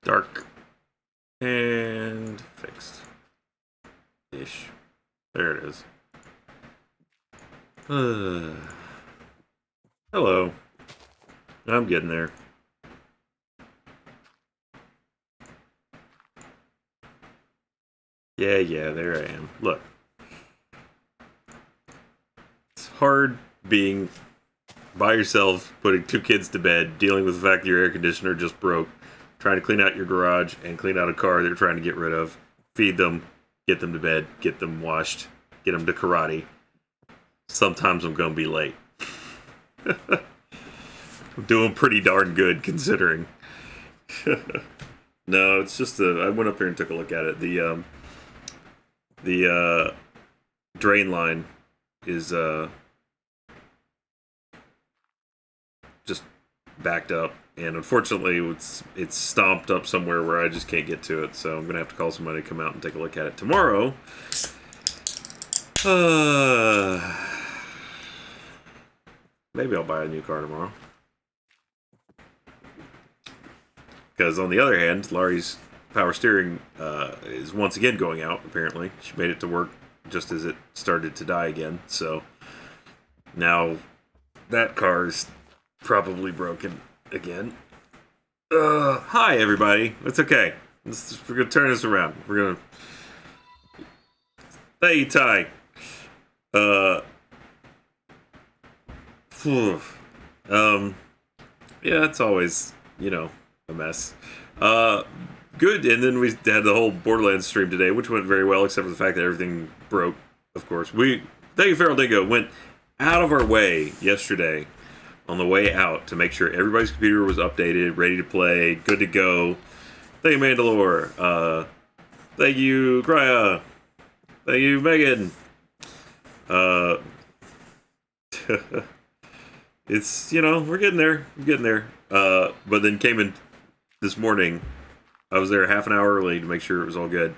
Dark. And fixed. Ish. There it is. Hello. I'm getting there. Yeah, there I am. Look. It's hard being by yourself, putting two kids to bed, dealing with the fact that your air conditioner just broke, trying to clean out your garage and clean out a car that you're trying to get rid of, feed them, get them to bed, get them washed, get them to karate. Sometimes I'm going to be late. I'm doing pretty darn good considering. No, it's just I went up here and took a look at it. The drain line is just backed up, and unfortunately it's stomped up somewhere where I just can't get to it, so I'm gonna have to call somebody to come out and take a look at it tomorrow. Maybe I'll buy a new car tomorrow, because on the other hand, Laurie's power steering is once again going out. Apparently she made it to work just as it started to die again, so now that car's probably broken again. Hi everybody. It's okay. We're gonna turn this around. We're gonna. Hey Ty. Yeah, it's always, a mess. Good, and then we had the whole Borderlands stream today, which went very well, except for the fact that everything broke, of course. Thank you, Feral Dingo, went out of our way yesterday on the way out to make sure everybody's computer was updated, ready to play, good to go. Thank you, Mandalore. Thank you, Graya. Thank you, Megan. It's, we're getting there. But then came in this morning. I was there half an hour early to make sure it was all good.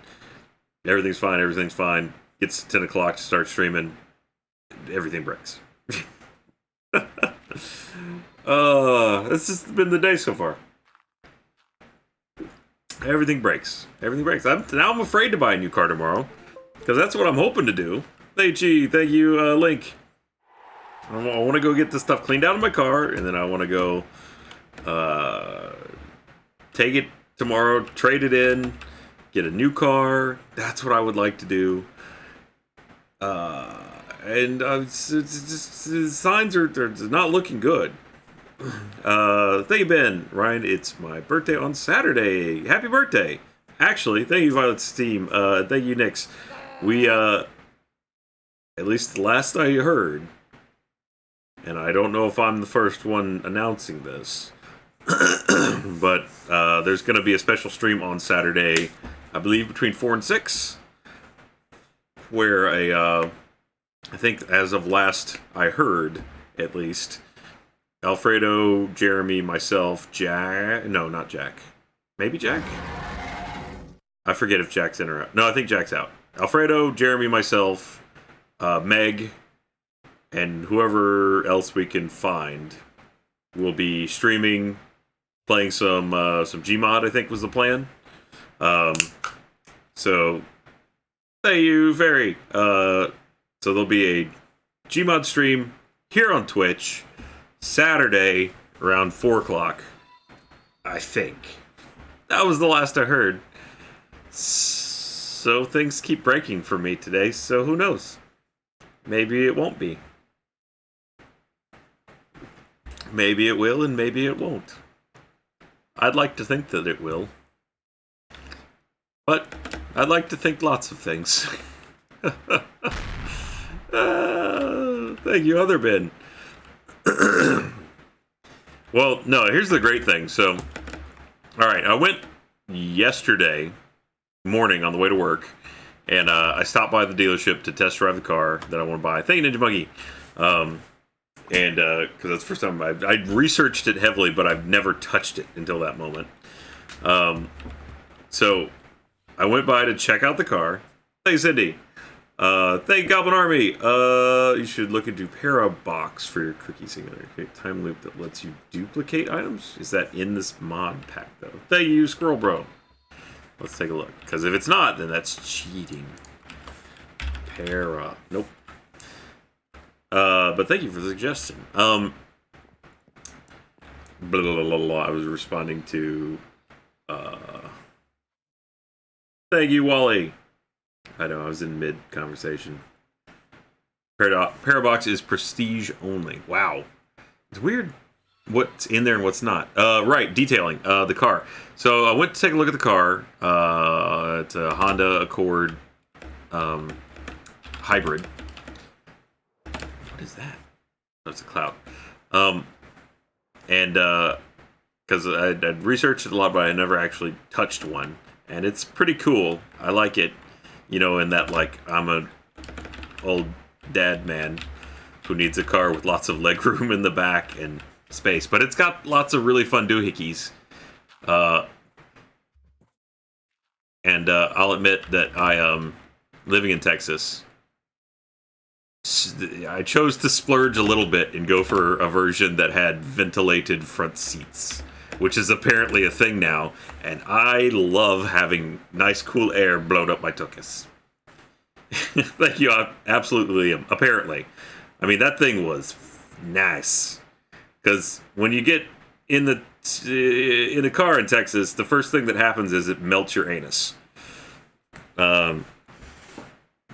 Everything's fine. Gets 10 o'clock to start streaming. Everything breaks. It's just been the day so far. Everything breaks. Now I'm afraid to buy a new car tomorrow, because that's what I'm hoping to do. Thank you, Link. I want to go get this stuff cleaned out of my car, and then I want to go take it tomorrow, trade it in, get a new car. That's what I would like to do. And the signs are not looking good. Thank you, Ben. Ryan, it's my birthday on Saturday. Happy birthday. Actually, thank you, Violet Steam. Thank you, Nix. We, at least the last I heard, and I don't know if I'm the first one announcing this, but there's going to be a special stream on Saturday, I believe between 4 and 6, where I think as of last I heard, at least, Alfredo, Jeremy, myself, Jack... No, not Jack. Maybe Jack? I forget if Jack's in or out. No, I think Jack's out. Alfredo, Jeremy, myself, Meg, and whoever else we can find will be streaming, playing some Gmod, I think was the plan. So, thank you, Fairy. So there'll be a Gmod stream here on Twitch, Saturday, around 4 o'clock, I think. That was the last I heard. So things keep breaking for me today, so who knows? Maybe it won't be. Maybe it will, and maybe it won't. I'd like to think that it will. But I'd like to think lots of things. Thank you, Other Ben. Well, no, here's the great thing. So, alright, I went yesterday morning on the way to work, and I stopped by the dealership to test drive the car that I want to buy. Thank you, Ninja Monkey. And because that's the first time I'd researched it heavily, but I've never touched it until that moment. So I went by to check out the car. Hey, Cindy. Thank you, Goblin Army. You should look into Parabox for your cookie simulator. Okay, time loop that lets you duplicate items. Is that in this mod pack though? Thank you, Squirrel Bro. Let's take a look. Because if it's not, then that's cheating. Nope. But thank you for the suggestion. Blah, blah, blah, blah. I was responding to. Thank you, Wally. I know, I was in mid-conversation. Parabox is prestige only. Wow. It's weird what's in there and what's not. Right, detailing. The car. So I went to take a look at the car. It's a Honda Accord hybrid. What is that? Oh, it's a cloud. And because I'd researched it a lot, but I never actually touched one. And it's pretty cool. I like it. You know, in that, like, I'm a old dad man who needs a car with lots of legroom in the back and space. But it's got lots of really fun doohickeys. And I'll admit that I, living in Texas, I chose to splurge a little bit and go for a version that had ventilated front seats, which is apparently a thing now, and I love having nice, cool air blown up my tuchus. Thank you, absolutely, apparently. I mean, that thing was nice. Because when you get in a car in Texas, the first thing that happens is it melts your anus.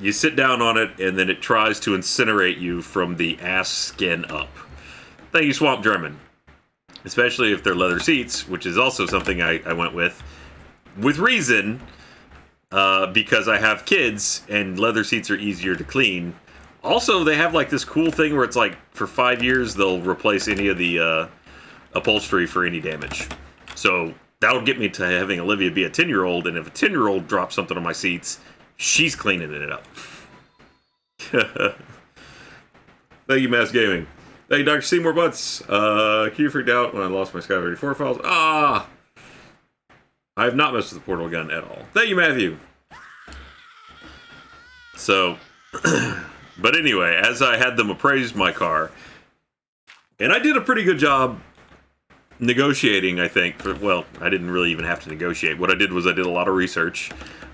You sit down on it, and then it tries to incinerate you from the ass skin up. Thank you, Swamp German. Especially if they're leather seats, which is also something I went with reason, because I have kids, and leather seats are easier to clean. Also, they have like this cool thing where it's like, for 5 years, they'll replace any of the upholstery for any damage. So that would get me to having Olivia be a 10-year-old, and if a 10-year-old drops something on my seats, she's cleaning it up. Thank you, Mass Gaming. Thank you, Dr. Seymour Butts. Q freaked out when I lost my Sky 34 files. I have not messed with the portal gun at all. Thank you, Matthew. So, but anyway, as I had them appraise my car, and I did a pretty good job negotiating, I think. Well, I didn't really even have to negotiate. What I did was I did a lot of research.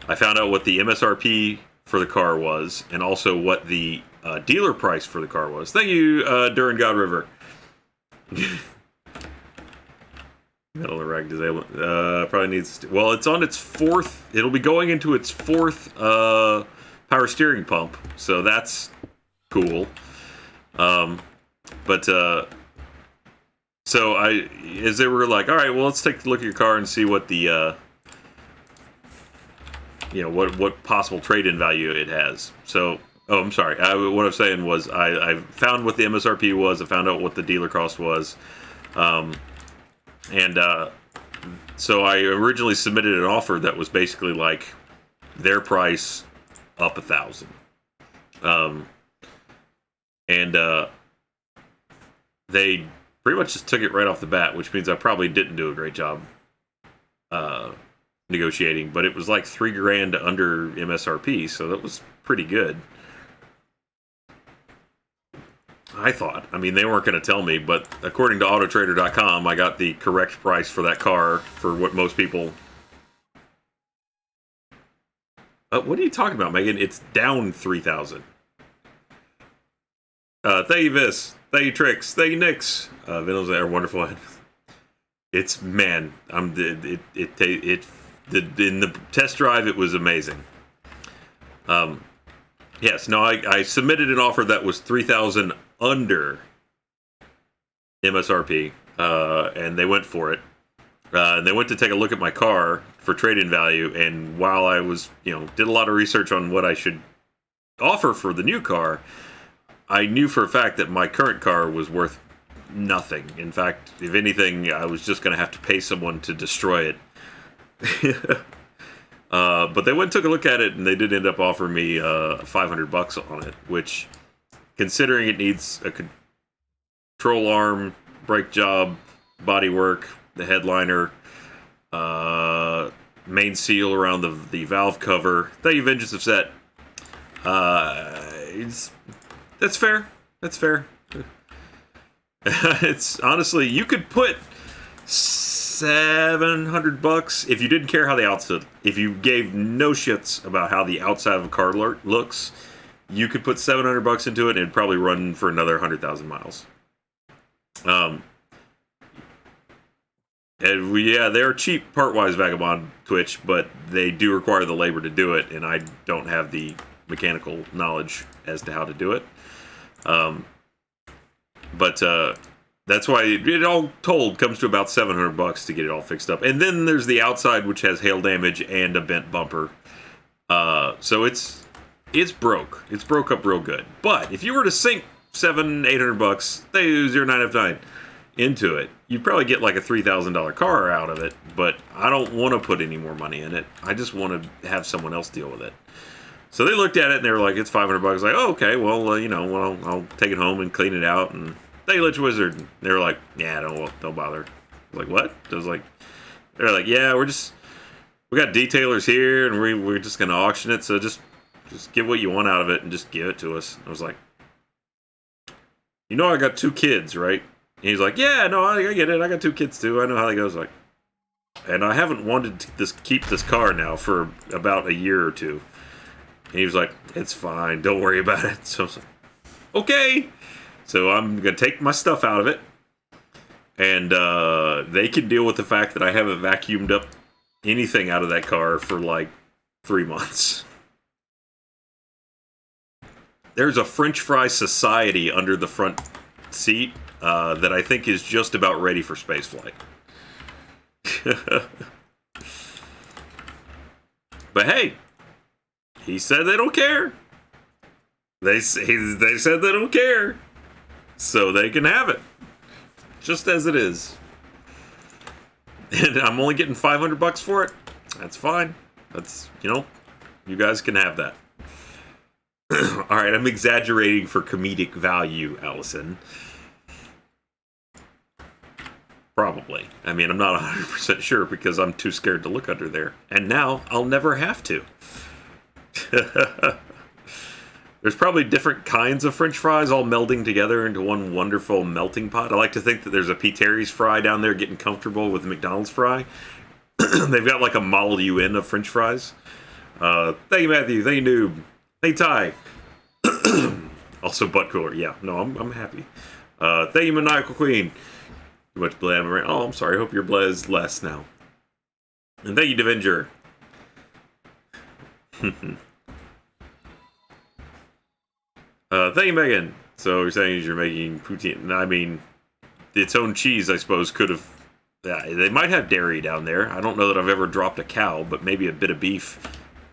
I found out what the MSRP for the car was, and also what the dealer price for the car was. Thank you, Duran God River. Metal and rag disablement. Probably needs. Well, it's on its fourth. It'll be going into its fourth power steering pump, so that's cool. So as they were like, all right, well, let's take a look at your car and see what the what possible trade-in value it has. So, I'm sorry. What I was saying was I found what the MSRP was. I found out what the dealer cost was. So I originally submitted an offer that was basically like their price up $1,000. They pretty much just took it right off the bat, which means I probably didn't do a great job negotiating, but it was like $3,000 under MSRP, so that was pretty good. I thought. I mean, they weren't going to tell me, but according to Autotrader.com, I got the correct price for that car for what most people... what are you talking about, Megan? It's down $3,000. Thank you, Vis. Thank you, Trix. Thank you, Nix. Venom's are wonderful. It's, man, in the test drive, it was amazing. Yes, no, I submitted an offer that was $3,000 under MSRP, and they went for it. And they went to take a look at my car for trade-in value, and while I was, did a lot of research on what I should offer for the new car, I knew for a fact that my current car was worth nothing. In fact, if anything, I was just going to have to pay someone to destroy it. But they went and took a look at it, and they did end up offering me $500 on it, which, considering it needs a control arm, brake job, bodywork, the headliner, main seal around the valve cover. Thank you, Vengeance of Set. That's fair. That's fair. It's honestly, you could put $700 if you didn't care how the outside. If you gave no shits about how the outside of a car looks, you could put $700 into it and it'd probably run for another 100,000 miles. And they're cheap part-wise, Vagabond Twitch, but they do require the labor to do it, and I don't have the mechanical knowledge as to how to do it. But that's why it all told comes to about $700 to get it all fixed up. And then there's the outside, which has hail damage and a bent bumper. So it's broke. It's broke up real good. But if you were to sink $800, they use your 9F9 into it, you'd probably get like a $3,000 car out of it. But I don't want to put any more money in it. I just want to have someone else deal with it. So they looked at it and they were like, "It's $500." Like, "Oh, okay, well, I'll take it home and clean it out." And they Lich Wizard. They were like, "Yeah, don't bother." I was like, "What?" I was like, "They're like, yeah, we got detailers here, and we're just gonna auction it. So just get what you want out of it and just give it to us." I was like, I got 2 kids, right? And he's like, "Yeah, no, I get it. I got 2 kids too. I know how that goes." Like, and I haven't wanted to keep this car now for about a year or two. And he was like, "It's fine. Don't worry about it." So I was like, "Okay." So I'm going to take my stuff out of it. And they can deal with the fact that I haven't vacuumed up anything out of that car for like 3 months. There's a French fry society under the front seat that I think is just about ready for spaceflight. But hey, he said they don't care. They said they don't care. So they can have it. Just as it is. And I'm only getting $500 for it. That's fine. That's, you guys can have that. Alright, I'm exaggerating for comedic value, Allison. Probably. I mean, I'm not 100% sure because I'm too scared to look under there. And now, I'll never have to. There's probably different kinds of French fries all melding together into one wonderful melting pot. I like to think that there's a P. Terry's fry down there getting comfortable with the McDonald's fry. They've got like a Model UN of French fries. Thank you, Matthew. Thank you, Noob. Thank you, Ty. Also, butt cooler. Yeah, no, I'm happy. Thank you, Maniacal Queen. Too much bled. Oh, I'm sorry. I hope your bled is less now. And thank you, Devenger. Thank you, Megan. So you're saying you're making poutine. I mean, its own cheese, I suppose, could have... they might have dairy down there. I don't know that I've ever dropped a cow, but maybe a bit of beef.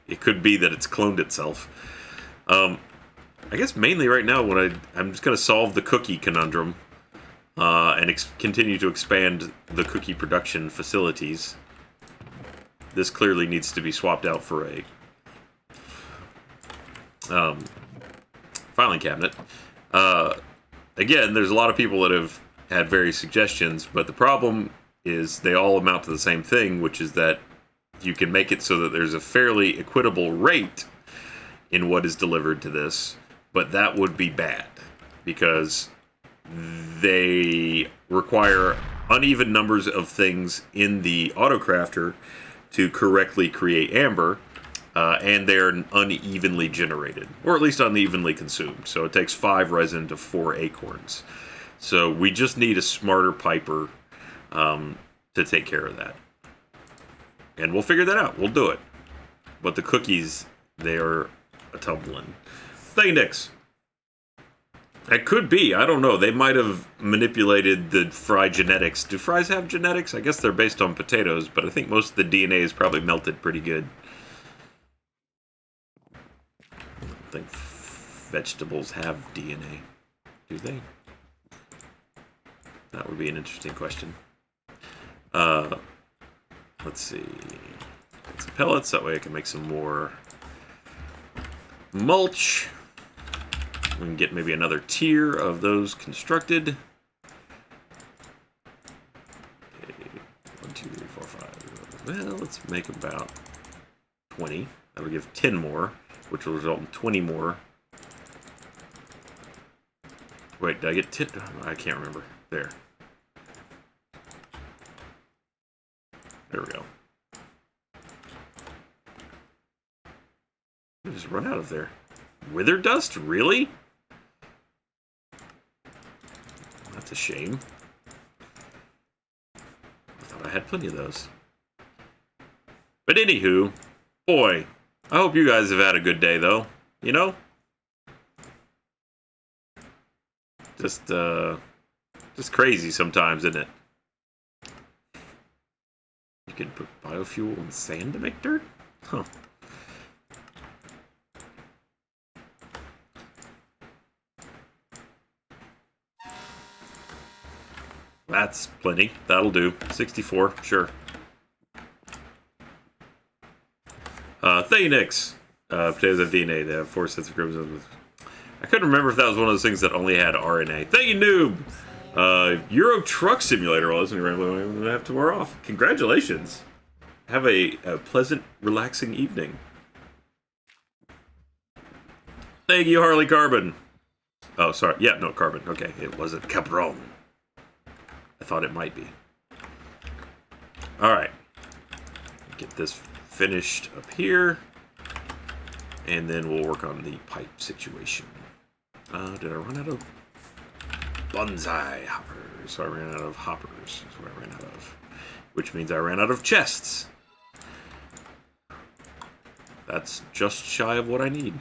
It could be that it's cloned itself. I guess mainly right now, I'm just going to solve the cookie conundrum and continue to expand the cookie production facilities. This clearly needs to be swapped out for a filing cabinet. Again, there's a lot of people that have had various suggestions, but the problem is they all amount to the same thing, which is that you can make it so that there's a fairly equitable rate in what is delivered to this, but that would be bad because they require uneven numbers of things in the autocrafter to correctly create amber. And they're unevenly generated, or at least unevenly consumed. So it takes 5 resin to 4 acorns. So we just need a smarter piper to take care of that. And we'll figure that out. We'll do it. But the cookies, they are a tumbling. Thank you, Nix. It could be. I don't know. They might have manipulated the fry genetics. Do fries have genetics? I guess they're based on potatoes, but I think most of the DNA is probably melted pretty good. I think vegetables have DNA. Do they? That would be an interesting question. Let's see. Get some pellets. That way I can make some more mulch. We can get maybe another tier of those constructed. Okay. 1, 2, 3, 4, 5. Well, let's make about 20. That'll give 10 more. which will result in 20 more. Wait, did I get 10? I can't remember. There. There we go. I just run out of there. Wither dust? Really? That's a shame. I thought I had plenty of those. But anywho, boy, I hope you guys have had a good day, though. You know? Just crazy sometimes, isn't it? You can put biofuel in sand to make dirt? Huh. That's plenty. That'll do. 64, sure. Thanix. Potatoes have DNA. They have 4 sets of chromosomes. I couldn't remember if that was one of those things that only had RNA. Thank you, noob! Euro Truck Simulator. Well, I'm going to have tomorrow off. Congratulations. Have a pleasant, relaxing evening. Thank you, Harley Carbon. Oh, sorry. Yeah, no, Carbon. Okay, it wasn't Cabron. I thought it might be. Alright. Get this finished up here. And then we'll work on the pipe situation. Did I run out of bonsai hoppers? So I ran out of hoppers. That's what I ran out of. Which means I ran out of chests. That's just shy of what I need.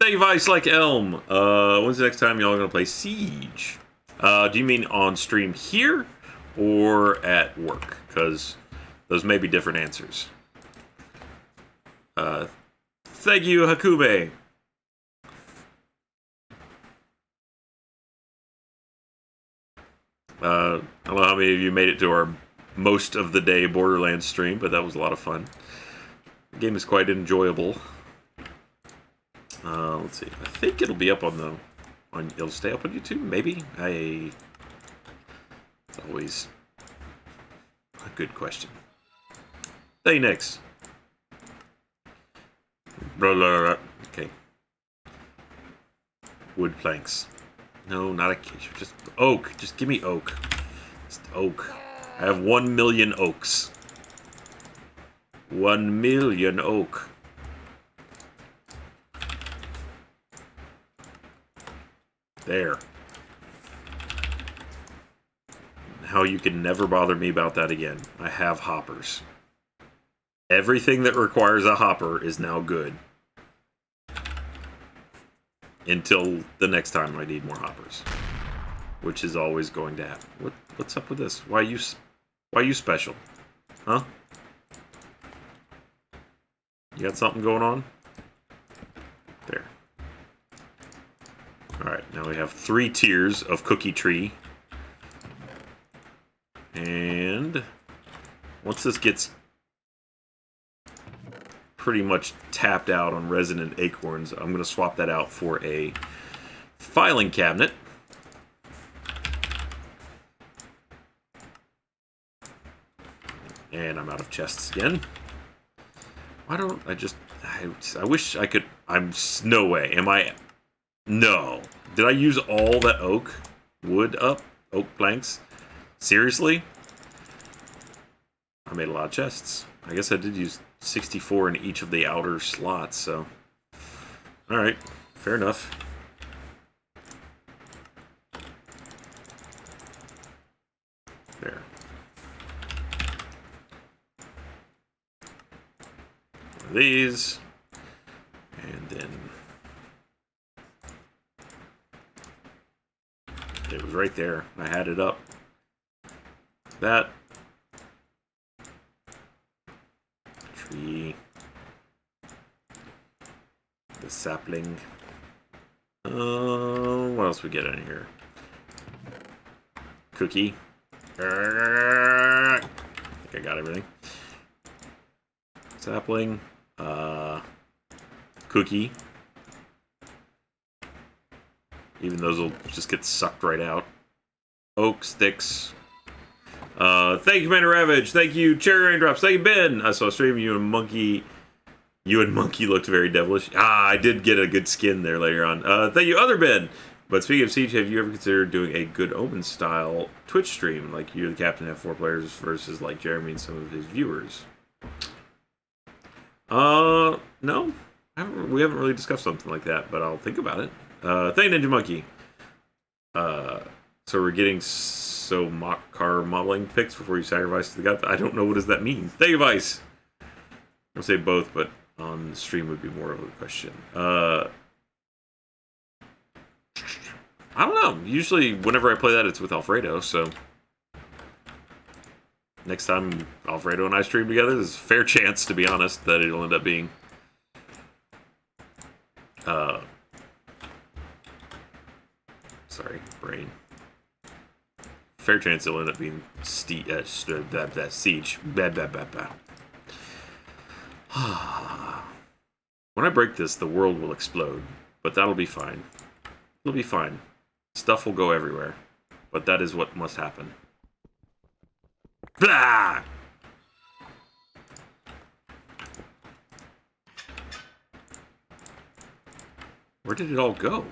Thank you, Vice Like Elm. When's the next time y'all are gonna play Siege? Do you mean on stream here or at work? Because those may be different answers. Thank you, Hakube. I don't know how many of you made it to our most of the day Borderlands stream, but that was a lot of fun. The game is quite enjoyable. Let's see. I think it'll be up on the... it'll stay up on YouTube, maybe? It's always a good question. Hey, next. Blah, blah, blah. Okay. Wood planks. No, not acacia. Just oak. Just give me oak. Just oak. I have 1 million oaks. 1 million oak. There. How you can never bother me about that again. I have hoppers. Everything that requires a hopper is now good. Until the next time I need more hoppers. Which is always going to happen. What's up with this? Why you special? Huh? You got something going on? There. Alright, now we have 3 tiers of cookie tree. And once this gets pretty much tapped out on resonant acorns, I'm going to swap that out for a filing cabinet. And I'm out of chests again. Why don't I just... I wish I could... No way. Am I... No. Did I use all that oak wood up? Oak planks? Seriously? I made a lot of chests. I guess I did use 64 in each of the outer slots, so... Alright. Fair enough. There. One of these. And then... It was right there. I had it up. That. Tree. The sapling. What else we get in here? Cookie. I think I got everything. Sapling. Cookie. Even those will just get sucked right out. Oak sticks. Thank you, Commander Ravage. Thank you, Cherry Raindrops. Thank you, Ben. I saw a stream of you and Monkey You and Monkey looked very devilish. I did get a good skin there later on. Thank you, Other Ben. But speaking of Siege, have you ever considered doing a Good Omen style Twitch stream? Like you, the captain, have 4 players versus like Jeremy and some of his viewers. No. We haven't really discussed something like that, but I'll think about it. Thank you, Ninja Monkey. So we're getting mock car modeling pics before you sacrifice to the god. I don't know, what does that mean? Thank you, Vice. I'll say both, but on the stream would be more of a question. I don't know. Usually, whenever I play that, it's with Alfredo, so... Next time Alfredo and I stream together, there's a fair chance, to be honest, that it'll end up being... Sorry, brain. Fair chance it'll end up being Siege. When I break this, the world will explode, but that'll be fine. It'll be fine. Stuff will go everywhere, but that is what must happen. Blah! Where did it all go?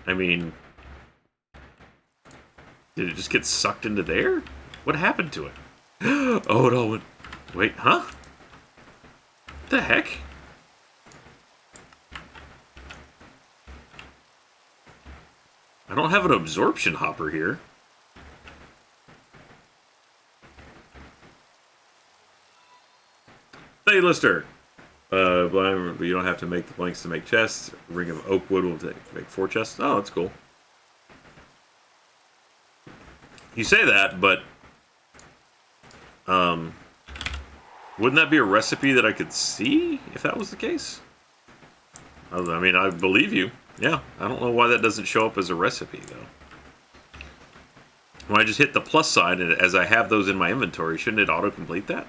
I mean, did it just get sucked into there? What happened to it? Oh, it all went... Wait, huh? What the heck? I don't have an absorption hopper here. Hey, Lister. But you don't have to make the planks to make chests. A ring of oak wood will make 4 chests. Oh, that's cool. You say that, but wouldn't that be a recipe that I could see if that was the case? I mean, I believe you. Yeah, I don't know why that doesn't show up as a recipe though. When I just hit the plus sign, and as I have those in my inventory, shouldn't it auto-complete that?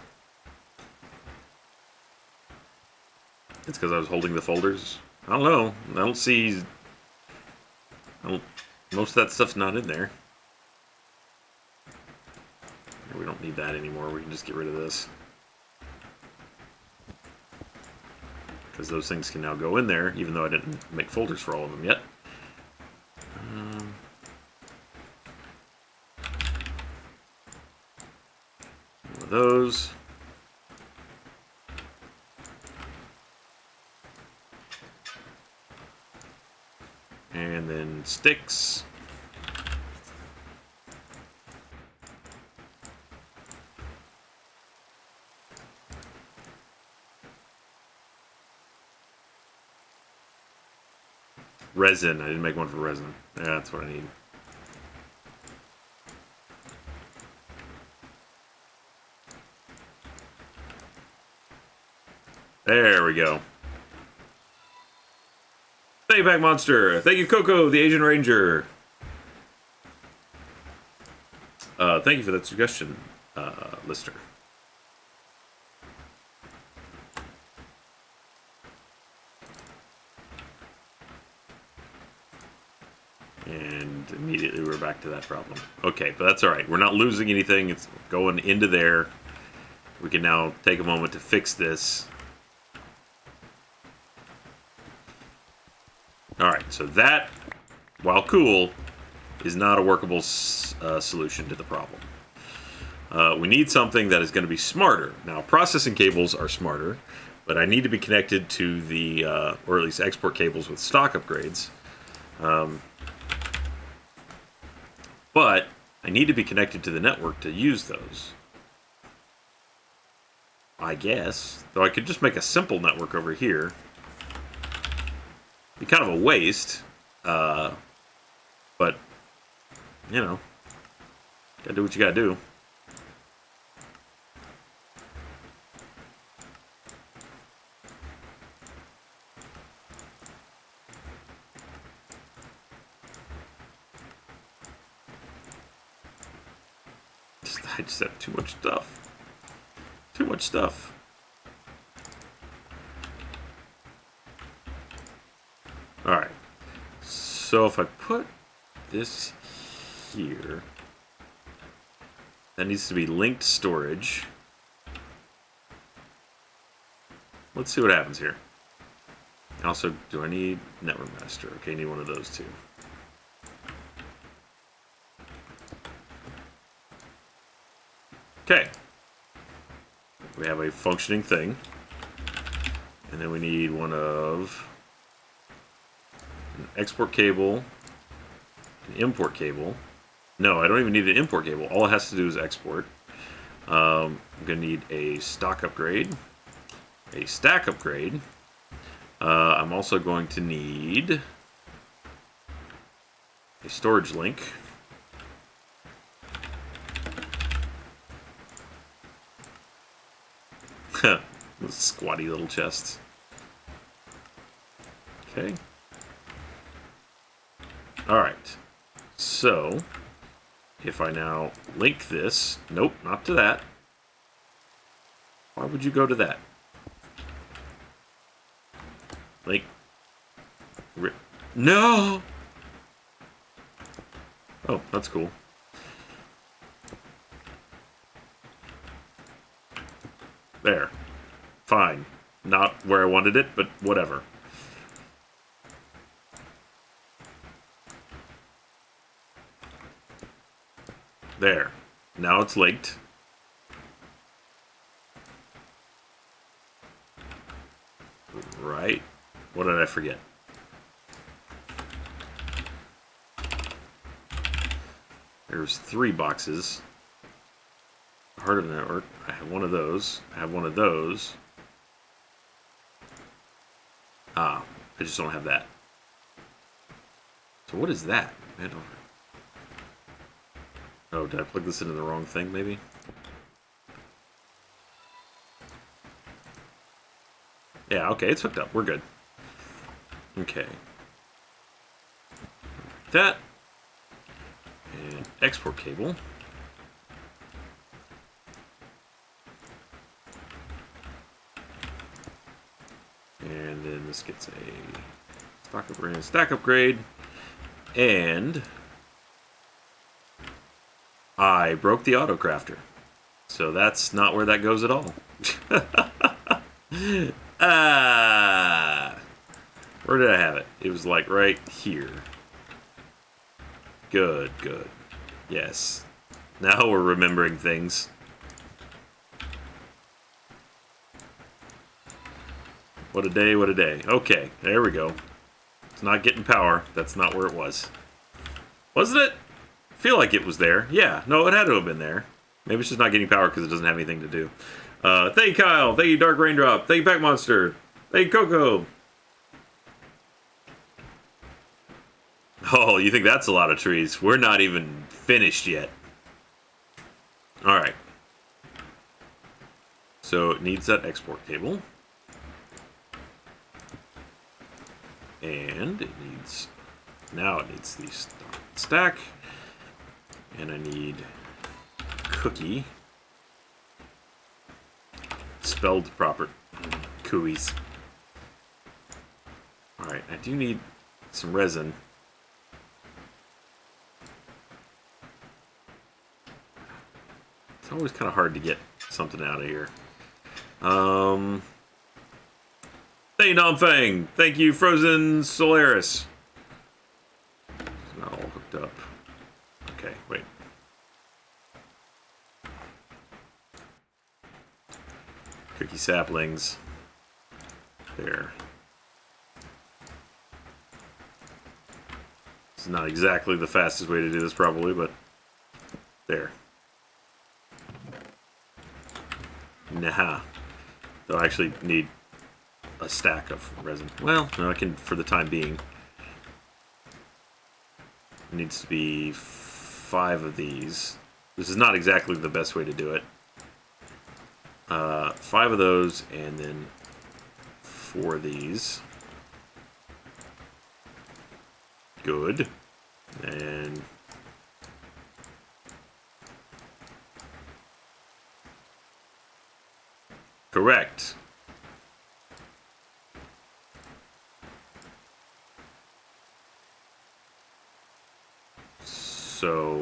It's because I was holding the folders. I don't know. I don't see... Most of that stuff's not in there. We don't need that anymore. We can just get rid of this. Because those things can now go in there, even though I didn't make folders for all of them yet. One of those. And then sticks. Resin. I didn't make one for resin. Yeah, that's what I need. There we go. Thank you, Pack Monster. Thank you, Coco, the Asian Ranger. Thank you for that suggestion, Lister. And immediately we're back to that problem. Okay, but that's alright. We're not losing anything. It's going into there. We can now take a moment to fix this. Alright, so that, while cool, is not a workable solution to the problem. We need something that is going to be smarter. Now, processing cables are smarter, but I need to be connected to the, or at least export cables with stock upgrades. But I need to be connected to the network to use those. I guess. Though I could just make a simple network over here. Be kind of a waste. But, you know. Gotta do what you gotta do. I just have too much stuff. Too much stuff. Alright. So if I put this here, that needs to be linked storage. Let's see what happens here. Also, do I need Network Master? Okay, I need one of those too. Okay. We have a functioning thing. And then we need one of an export cable, an import cable. No, I don't even need an import cable. All it has to do is export. I'm going to need a stock upgrade, a stack upgrade. I'm also going to need a storage link. Squatty little chests. Okay. Alright. So, if I now link this... Nope, not to that. Why would you go to that? Link. No! Oh, that's cool. There. Fine. Not where I wanted it, but whatever. There. Now it's linked. Right. What did I forget? There's 3 boxes. Heart of the network. I have one of those. I have one of those. Ah, I just don't have that. So what is that? I don't... Oh, did I plug this into the wrong thing, maybe? Yeah, okay, it's hooked up. We're good. Okay. That. And export cable. And then this gets a stock upgrade and stack upgrade. And I broke the auto crafter. So that's not where that goes at all. Where did I have it? It was like right here. Good, good. Yes. Now we're remembering things. What a day, what a day. Okay, there we go. It's not getting power. That's not where it was. Wasn't it? I feel like it was there. Yeah, no, it had to have been there. Maybe it's just not getting power because it doesn't have anything to do. Thank you, Kyle. Thank you, Dark Raindrop. Thank you, Pack Monster. Thank you, Coco. Oh, you think that's a lot of trees? We're not even finished yet. Alright. So it needs that export cable. And it needs... Now it needs the stack. And I need cookie. Spelled proper. Cooies. Alright, I do need some resin. It's always kind of hard to get something out of here. Thank you, Dom Fang. Thank you, Frozen Solaris. It's not all hooked up. Okay, wait. Cookie saplings. There. This is not exactly the fastest way to do this, probably, but there. Nah. They'll actually need a stack of resin. Well, no, I can, for the time being. It needs to be 5 of these. This is not exactly the best way to do it. 5 of those, and then 4 of these. Good. And... Correct. So...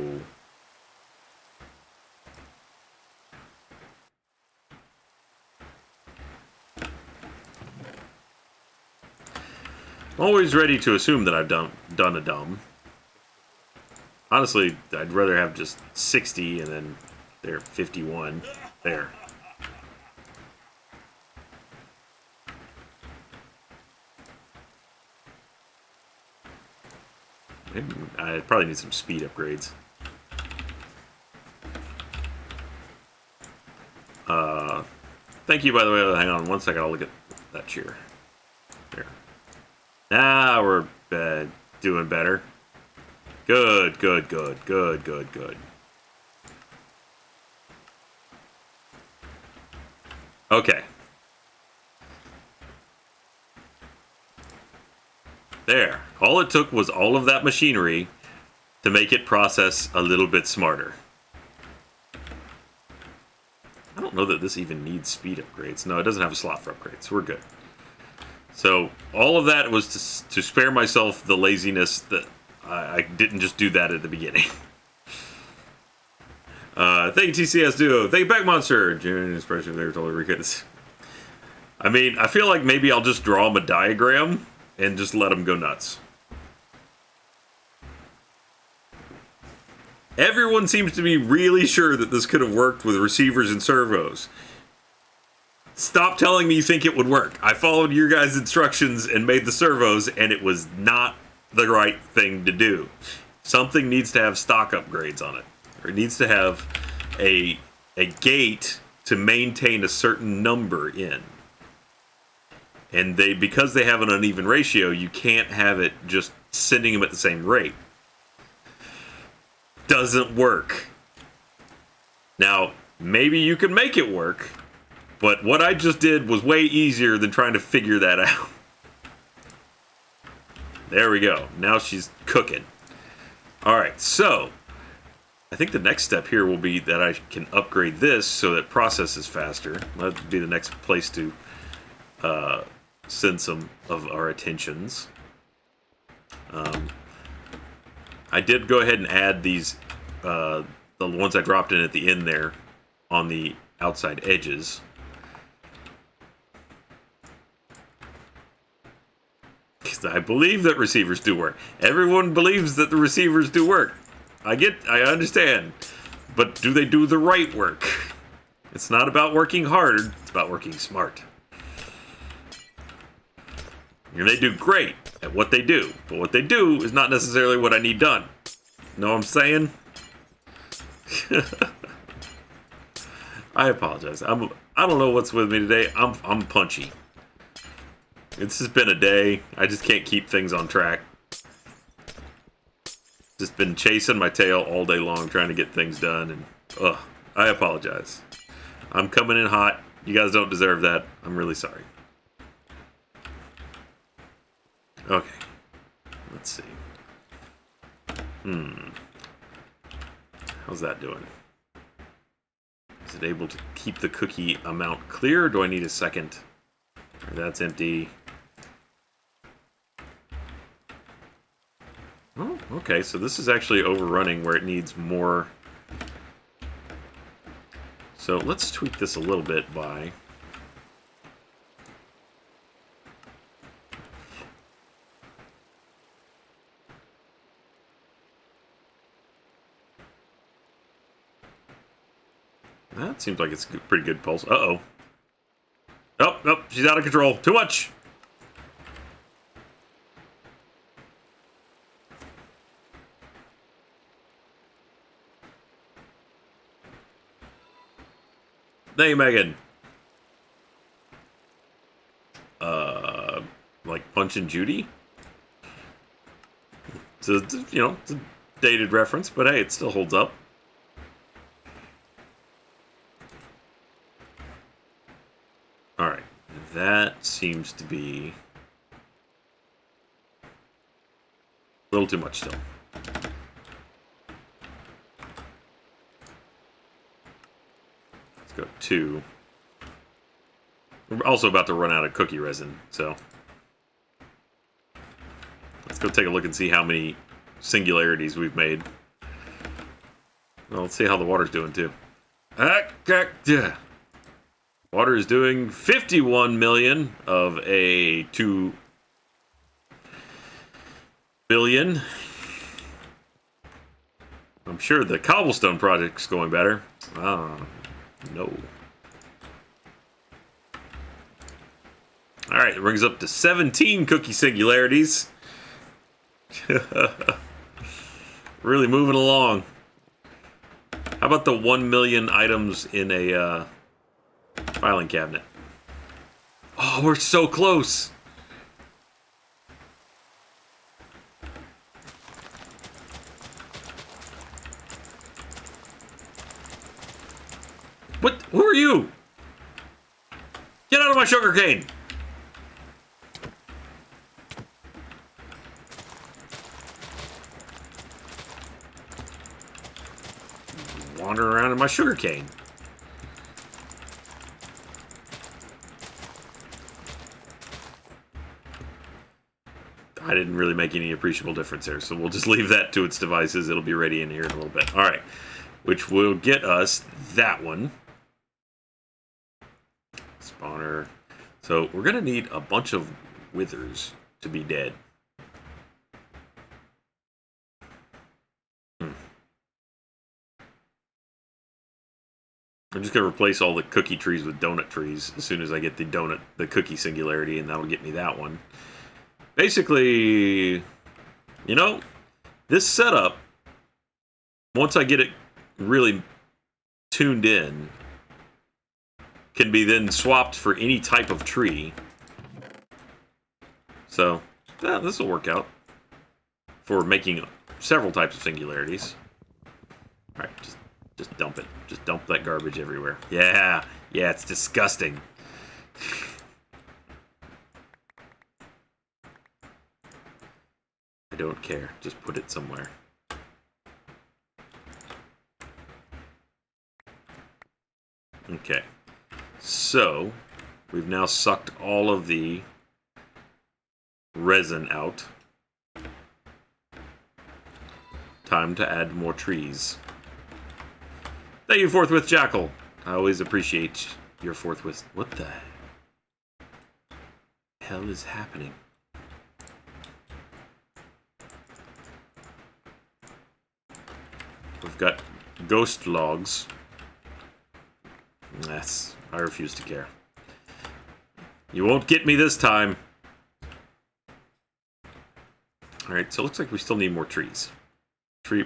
always ready to assume that I've done a dumb. Honestly, I'd rather have just 60 and then there 51. There. Maybe I probably need some speed upgrades. Thank you, by the way. Hang on one second. I'll look at that cheer. There. Now we're doing better. Good, good, good, good, good, good. Okay. There. All it took was all of that machinery to make it process a little bit smarter. I don't know that this even needs speed upgrades. No, it doesn't have a slot for upgrades. We're good. So all of that was to spare myself the laziness that I didn't just do that at the beginning. Thank you, TCS Duo. Thank you, Back Monster. Genuine expression there, totally ridiculous. I mean, I feel like maybe I'll just draw him a diagram and just let him go nuts. Everyone seems to be really sure that this could have worked with receivers and servos. Stop telling me you think it would work. I followed your guys' instructions and made the servos, and it was not the right thing to do. Something needs to have stock upgrades on it. Or it needs to have a gate to maintain a certain number in. And because they have an uneven ratio, you can't have it just sending them at the same rate. Doesn't work. Now, maybe you can make it work, but what I just did was way easier than trying to figure that out. There we go. Now she's cooking. Alright, so I think the next step here will be that I can upgrade this so that processes faster. That'd be the next place to send some of our attentions. I did go ahead and add these, the ones I dropped in at the end there on the outside edges. Because I believe that receivers do work. Everyone believes that the receivers do work. I understand. But do they do the right work? It's not about working hard, it's about working smart. And they do great at what they do. But what they do is not necessarily what I need done. Know what I'm saying? I apologize. I don't know what's with me today. I'm punchy. It's just been a day. I just can't keep things on track. Just been chasing my tail all day long trying to get things done, and I apologize. I'm coming in hot. You guys don't deserve that. I'm really sorry. Okay. Let's see. How's that doing? Is it able to keep the cookie amount clear, or do I need a second? That's empty. Oh, okay, so this is actually overrunning where it needs more. So let's tweak this a little bit by... that seems like it's a pretty good pulse. Uh-oh. Oh, nope, she's out of control. Too much! Hey, Megan. Like Punch and Judy? So, you know, it's a dated reference, but hey, it still holds up. Alright, that seems to be a little too much still. Let's go 2. We're also about to run out of cookie resin, so let's go take a look and see how many singularities we've made. Well, let's see how the water's doing, too. Water is doing 51 million of a 2 billion. I'm sure the cobblestone project's going better. No. Alright, it brings up to 17 cookie singularities. Really moving along. How about the 1 million items in a filing cabinet? Oh, we're so close. What? Who are you? Get out of my sugarcane! Wandering around in my sugarcane. I didn't really make any appreciable difference there, so we'll just leave that to its devices. It'll be ready in here in a little bit. Alright, which will get us that one. Spawner. So we're going to need a bunch of withers to be dead. I'm just going to replace all the cookie trees with donut trees as soon as I get the cookie singularity, and that'll get me that one. Basically, you know, this setup, once I get it really tuned in, can be then swapped for any type of tree. So, yeah, this will work out for making several types of singularities. Alright, just dump it. Just dump that garbage everywhere. Yeah, it's disgusting. I don't care. Just put it somewhere. Okay. So, we've now sucked all of the resin out. Time to add more trees. Thank you, Forthwith Jackal. I always appreciate your forthwith. What the hell is happening? We've got ghost logs. I refuse to care. You won't get me this time. Alright, so it looks like we still need more trees.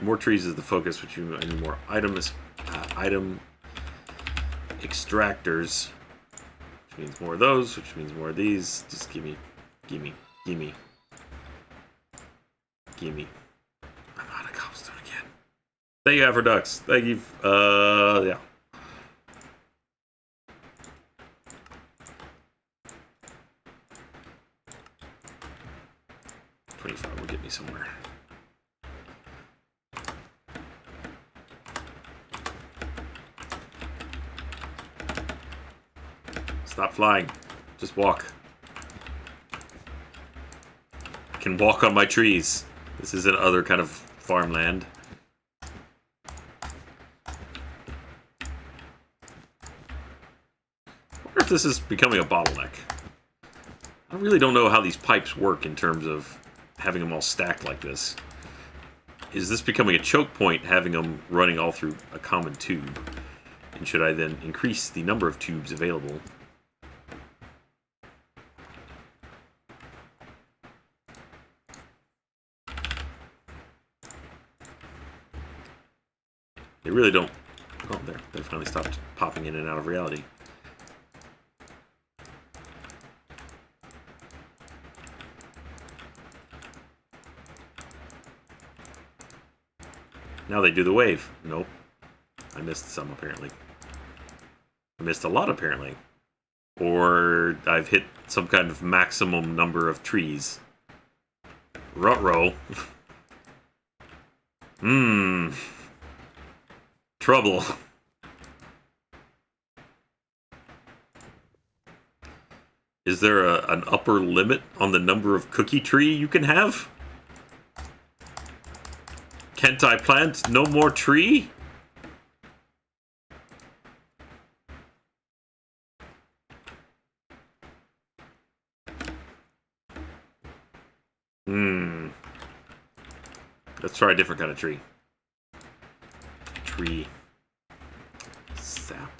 More trees is the focus, which means I need more item extractors, which means more of those, which means more of these. Just gimme. I'm out of cobblestone again. Thank you, Afroducks. Thank you. Yeah. $25 will get me somewhere. Stop flying. Just walk. I can walk on my trees. This is another kind of farmland. I wonder if this is becoming a bottleneck. I really don't know how these pipes work in terms of having them all stacked like this. Is this becoming a choke point, having them running all through a common tube? And should I then increase the number of tubes available? They really don't... Oh, there. They finally stopped popping in and out of reality. Now they do the wave. Nope. I missed some, apparently. I missed a lot, apparently. Or I've hit some kind of maximum number of trees. Ruh-roh. Trouble. Is there an upper limit on the number of cookie tree you can have? Can't I plant no more tree? Hmm. Let's try a different kind of tree. Tree. Sap.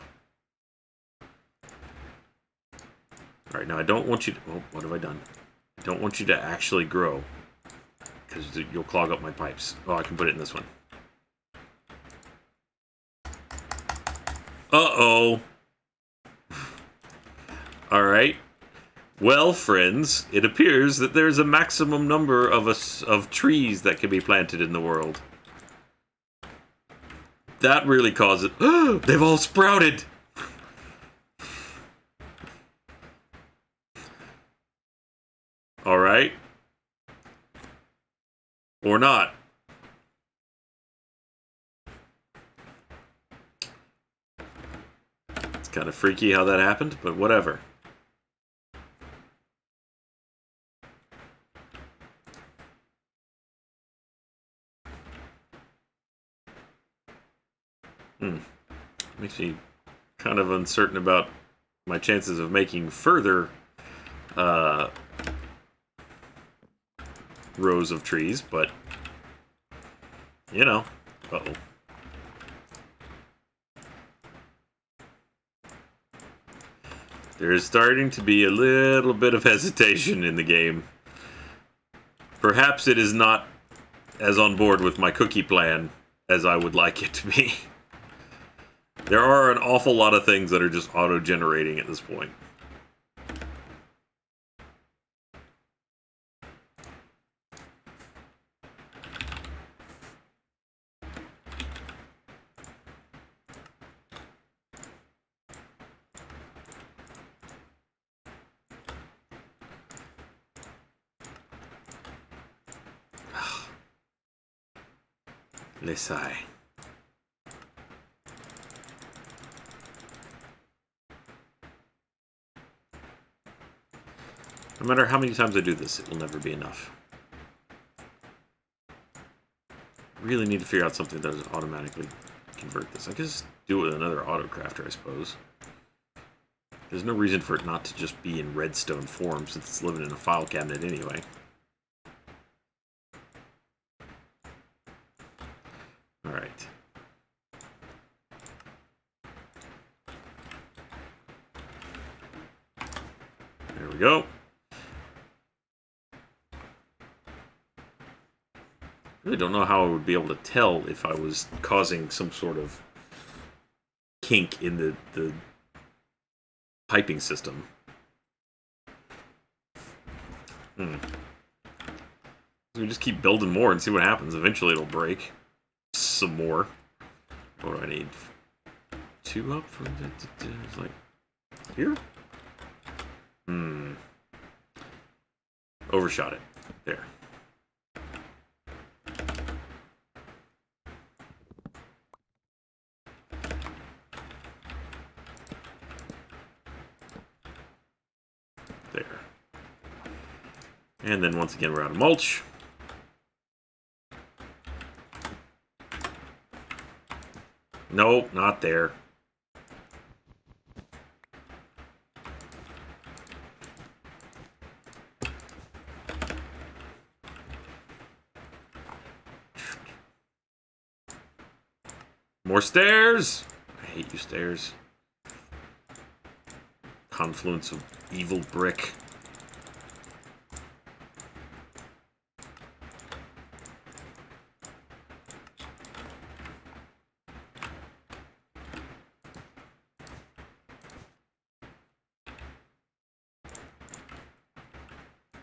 Alright, now I don't want you to... Oh, what have I done? I don't want you to actually grow. Because you'll clog up my pipes. Oh, I can put it in this one. Uh-oh. Alright. Well, friends, it appears that there's a maximum number of trees that can be planted in the world. That really causes... They've all sprouted! Alright. Or not. It's kind of freaky how that happened, but whatever. Makes me kind of uncertain about my chances of making further rows of trees, but you know. Uh-oh. There's starting to be a little bit of hesitation in the game. Perhaps it is not as on board with my cookie plan as I would like it to be. There are an awful lot of things that are just auto-generating at this point. Les sigh. No matter how many times I do this, it will never be enough. I really need to figure out something that doesn't automatically convert this. I could just do it with another autocrafter, I suppose. There's no reason for it not to just be in redstone form, since it's living in a file cabinet anyway. Alright. There we go. I really don't know how I would be able to tell if I was causing some sort of kink in the piping system. We just keep building more and see what happens. Eventually it'll break. Some more. What do I need? 2 up from it's like here? Overshot it. There. There. And then once again we're out of mulch. Nope, not there. More stairs! I hate you, stairs. Confluence of evil brick.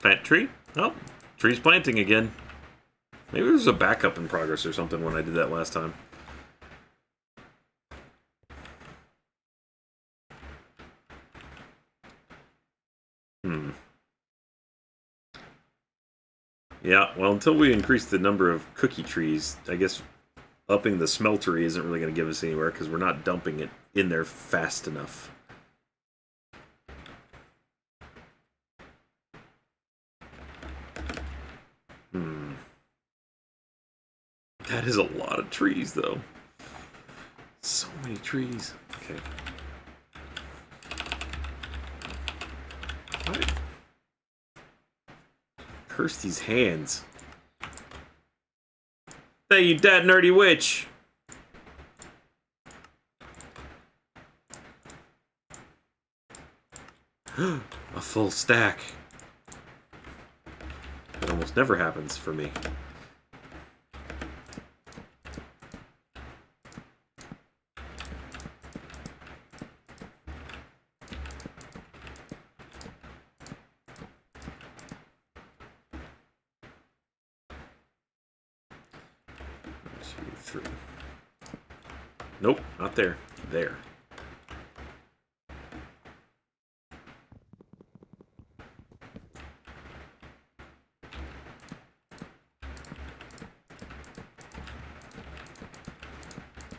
Plant tree? Oh, tree's planting again. Maybe there was a backup in progress or something when I did that last time. Yeah, well, until we increase the number of cookie trees, I guess upping the smeltery isn't really going to give us anywhere because we're not dumping it in there fast enough. That is a lot of trees, though. So many trees. Okay. What? Curse these hands. Hey, you dead nerdy witch! A full stack. That almost never happens for me. Nope, not there. There.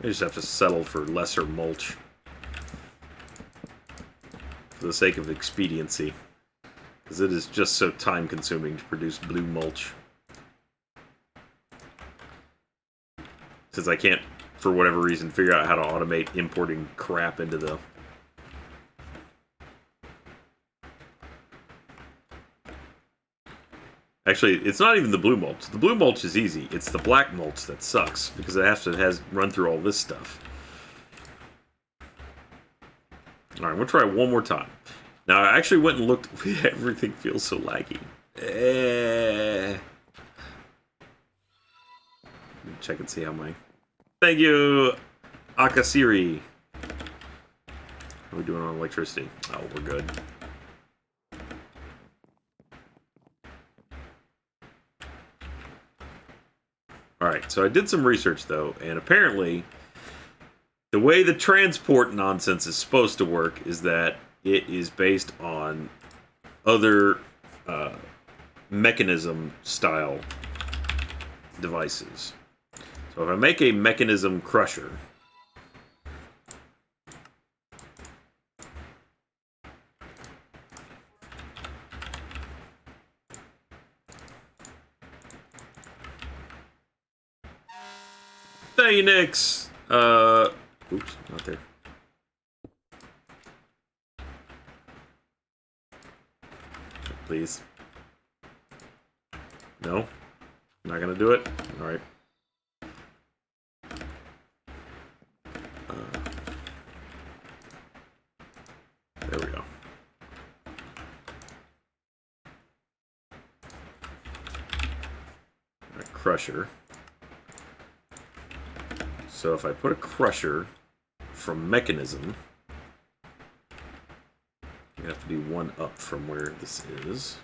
I just have to settle for lesser mulch. For the sake of expediency. Because it is just so time-consuming to produce blue mulch. Since I can't, for whatever reason, figure out how to automate importing crap into the... Actually, it's not even the blue mulch. The blue mulch is easy. It's the black mulch that sucks, because it has run through all this stuff. Alright, we'll try one more time. Now, I actually went and looked. Everything feels so laggy. Check and see how my... Thank you, Akasiri. How are we doing on electricity? Oh, we're good. Alright, so I did some research, though, and apparently the way the transport nonsense is supposed to work is that it is based on other mechanism-style devices. So if I make a mechanism crusher, hey, Nix! Oops, not there. Please. No? Not gonna do it? Alright. There we go. A crusher. So if I put a crusher from mechanism, you have to be one up from where this is.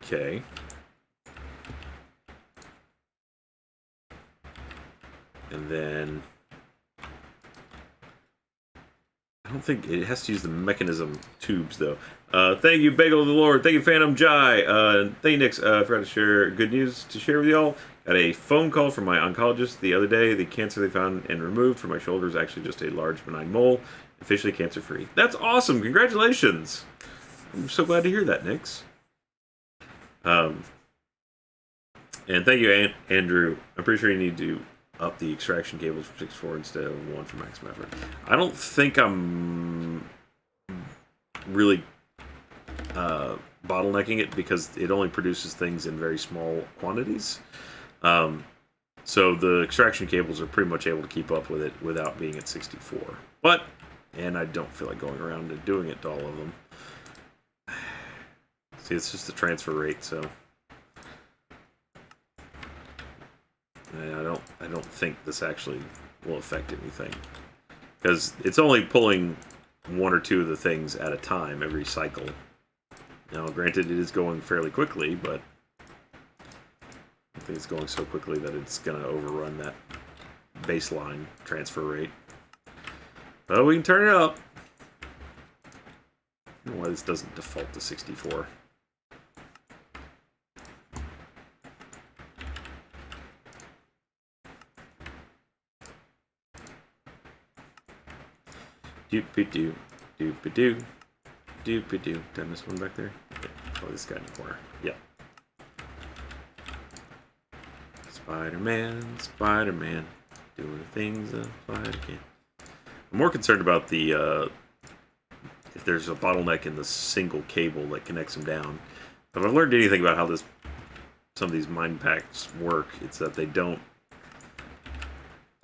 Okay. And then I don't think it has to use the mechanism tubes though. Thank you, Bagel of the Lord. Thank you, Phantom Jai. Thank you, Nix. I forgot to share good news to share with y'all. Got a phone call from my oncologist the other day. The cancer they found and removed from my shoulder is actually just a large benign mole, officially cancer-free. That's awesome. Congratulations. I'm so glad to hear that, Nix. And thank you, Andrew. I'm pretty sure you need to up the extraction cables from 6.4 instead of 1 for maximum effort. I don't think I'm really bottlenecking it because it only produces things in very small quantities. So the extraction cables are pretty much able to keep up with it without being at 64. But, and I don't feel like going around and doing it to all of them. See, it's just the transfer rate, so I don't think this actually will affect anything. Because it's only pulling one or two of the things at a time every cycle. Now, granted, it is going fairly quickly, but I think it's going so quickly that it's going to overrun that baseline transfer rate. But we can turn it up. I don't know why this doesn't default to 64. Doop-a-doo, doop-a-doo, doop-a-doo. Did I miss one back there? Okay. Oh, this guy in the corner. Yep. Spider-Man, Spider-Man, doing the things a spider can. I'm more concerned about the if there's a bottleneck in the single cable that connects them down. But if I've learned anything about how some of these mind packs work, it's that they don't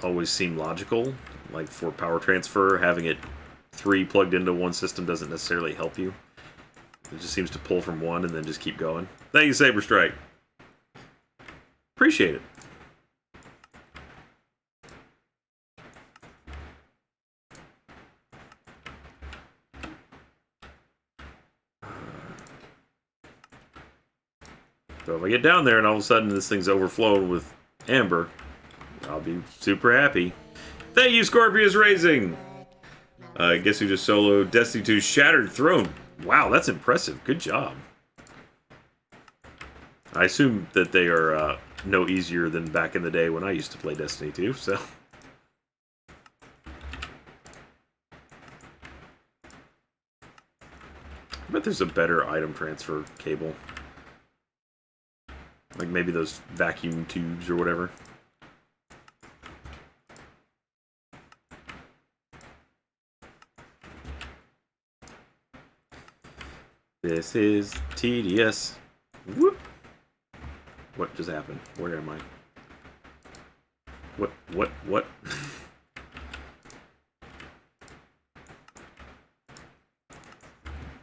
always seem logical. Like for power transfer, having it 3 plugged into one system doesn't necessarily help you. It just seems to pull from one and then just keep going. Thank you, Saber Strike. Appreciate it. So if I get down there and all of a sudden this thing's overflowing with amber, I'll be super happy. Thank you, Scorpius Raising! Guess who just soloed Destiny 2's Shattered Throne? Wow, that's impressive. Good job. I assume that they are no easier than back in the day when I used to play Destiny 2, so... I bet there's a better item transfer cable. Like maybe those vacuum tubes or whatever. This is tedious. Whoop! What just happened? Where am I? What?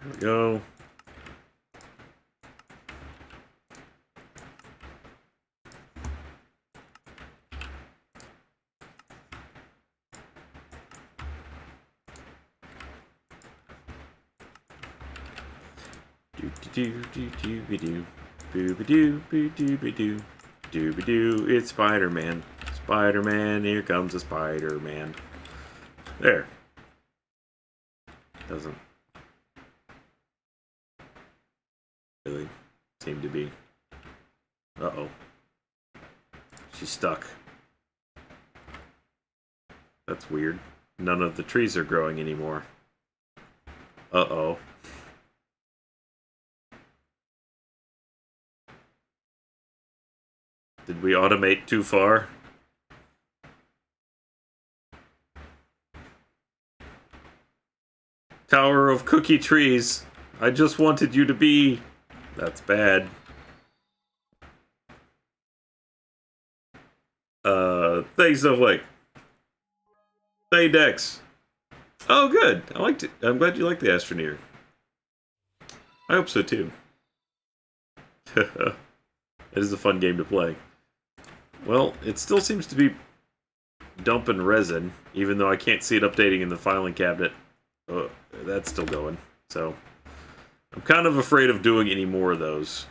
There we go. Doo-ba-doo, it's Spider-Man. Spider-Man, here comes a Spider-Man. There. Doesn't really seem to be. Uh-oh. She's stuck. That's weird. None of the trees are growing anymore. Uh-oh. Did we automate too far? Tower of Cookie Trees. I just wanted you to be. That's bad. Thanks, Snowflake. Hey, Dex. Oh, good. I liked it. I'm glad you liked the Astroneer. I hope so, too. It is a fun game to play. Well, it still seems to be dumping resin, even though I can't see it updating in the filing cabinet. That's still going. So, I'm kind of afraid of doing any more of those.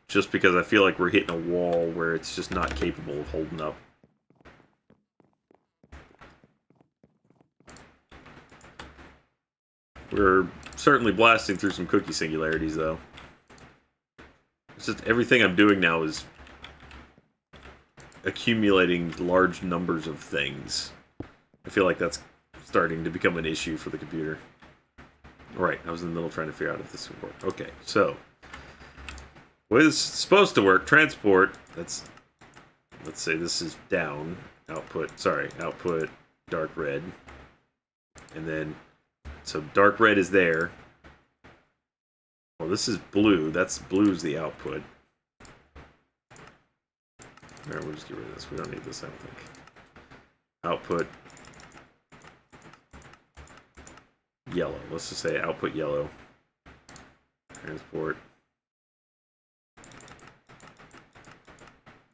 Just because I feel like we're hitting a wall where it's just not capable of holding up. We're certainly blasting through some cookie singularities, though. It's just everything I'm doing now is accumulating large numbers of things. I feel like that's starting to become an issue for the computer. Right, I was in the middle trying to figure out if this would work. Okay, so the way this is supposed to work, transport, let's say this is down, output dark red. And then, so dark red is there. Well, this is blue, blue's the output. Alright, we'll just get rid of this. We don't need this, I don't think. Output yellow. Let's just say output yellow. Transport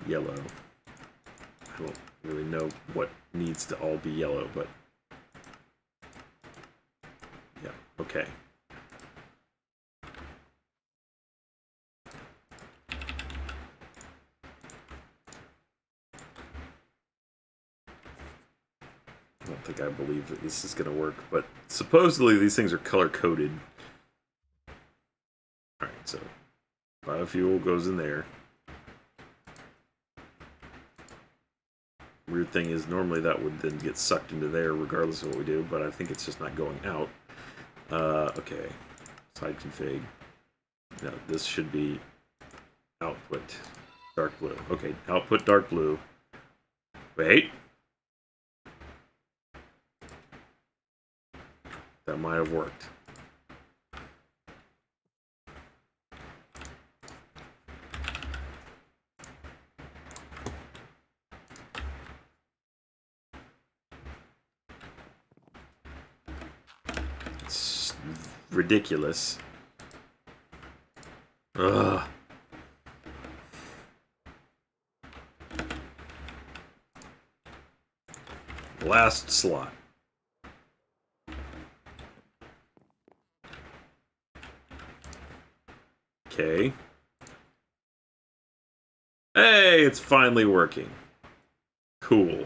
yellow. I don't really know what needs to all be yellow, but yeah, okay. I don't think I believe that this is going to work, but supposedly these things are color-coded. Alright, so biofuel goes in there. Weird thing is, normally that would then get sucked into there regardless of what we do, but I think it's just not going out. Okay. Side config. No, this should be output dark blue. Okay, output dark blue. Wait. That might have worked. It's ridiculous. Ugh. Last slot. Okay. Hey, it's finally working. Cool.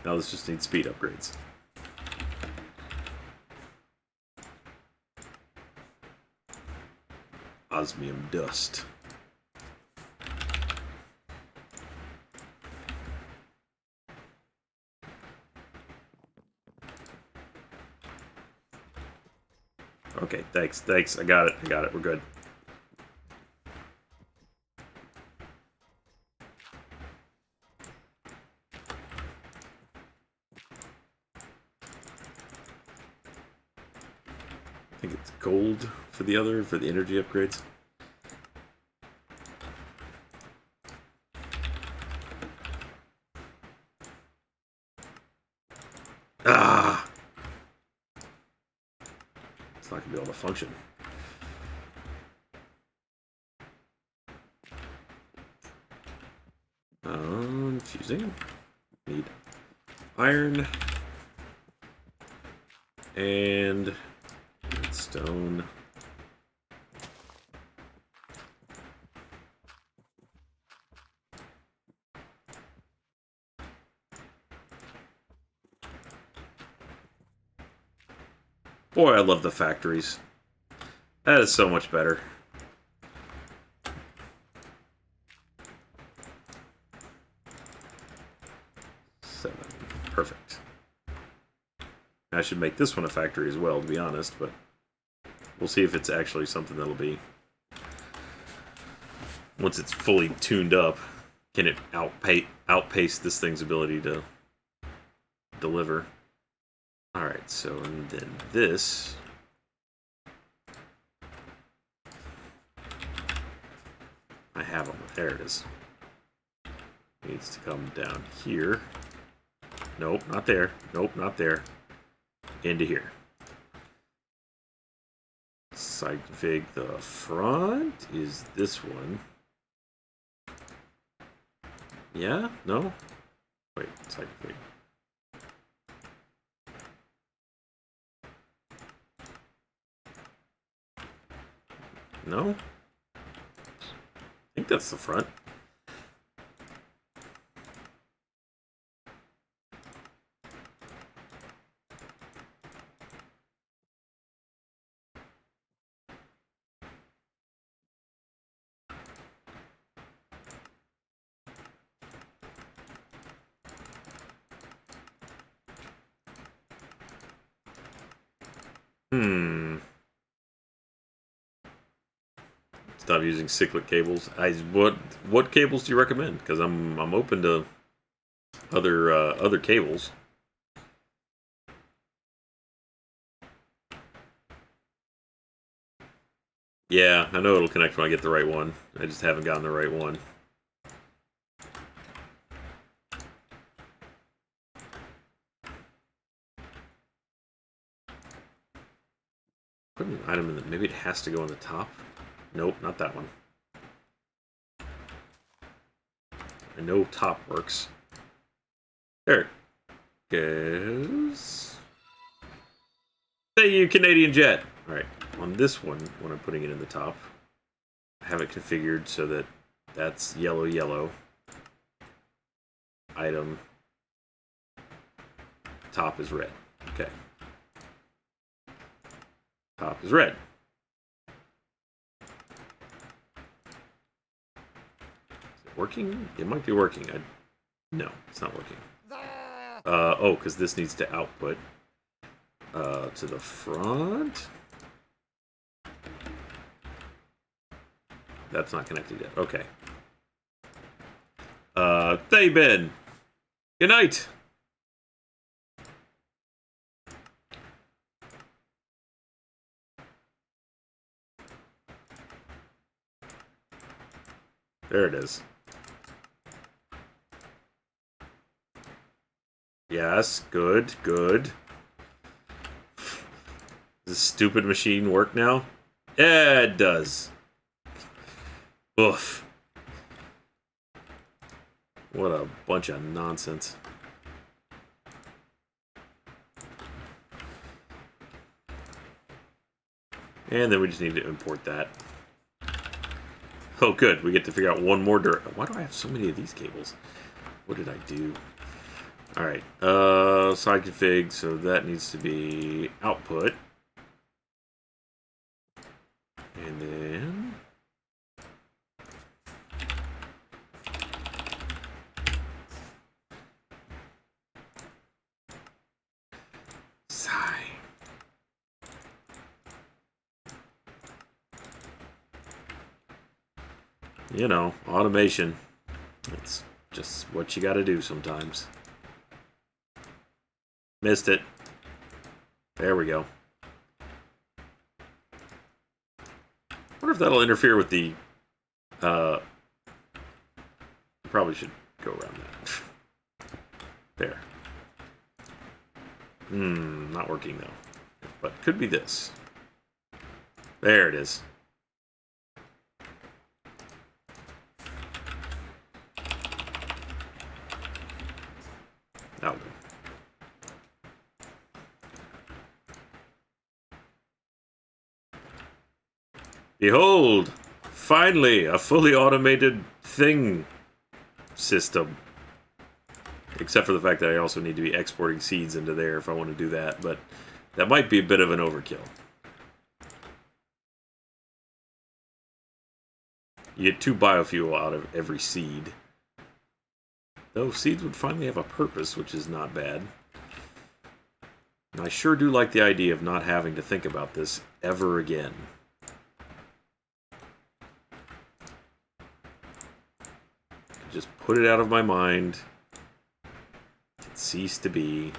Now this just needs speed upgrades. Osmium dust. Okay, thanks. I got it. We're good. I think it's gold for the energy upgrades. Ah! It's not gonna be able to function. Fusing. Need iron. And stone. Boy, I love the factories. That is so much better. Perfect. I should make this one a factory as well, to be honest, but we'll see if it's actually something that'll be... Once it's fully tuned up, can it outpace this thing's ability to deliver? Alright, so and then this... I have them. There it is. Needs to come down here. Nope, not there. Nope, not there. Into here. Side config. The front is this one. Yeah? No? Wait, side config. No? I think that's the front. Stop using cyclic cables. What cables do you recommend? Because I'm open to other cables. Yeah, I know it'll connect when I get the right one. I just haven't gotten the right one. Put an item in the... Maybe it has to go on the top? Nope, not that one. I know top works. There it goes. Hey, you Canadian jet! Alright, on this one, when I'm putting it in the top, I have it configured so that that's yellow, yellow. Item. Top is red. Okay. Top is red. Is it working? It might be working. No, it's not working. Oh, because this needs to output to the front. That's not connected yet. Okay. Thaben. Good night. There it is. Yes, good, good. this stupid machine work now? Yeah, it does. Oof. What a bunch of nonsense. And then we just need to import that. Oh, good. We get to figure out one more Why do I have so many of these cables? What did I do? Alright. Side config. So that needs to be output. And then... You know, automation. It's just what you gotta do sometimes. Missed it. There we go. Wonder if that'll interfere with the... Probably should go around that. There. Not working though. But could be this. There it is. That'll do. Behold! Finally, a fully automated thing system. Except for the fact that I also need to be exporting seeds into there if I want to do that, but that might be a bit of an overkill. You get 2 biofuel out of every seed. Though seeds would finally have a purpose, which is not bad. And I sure do like the idea of not having to think about this ever again. Just put it out of my mind. It ceased to be.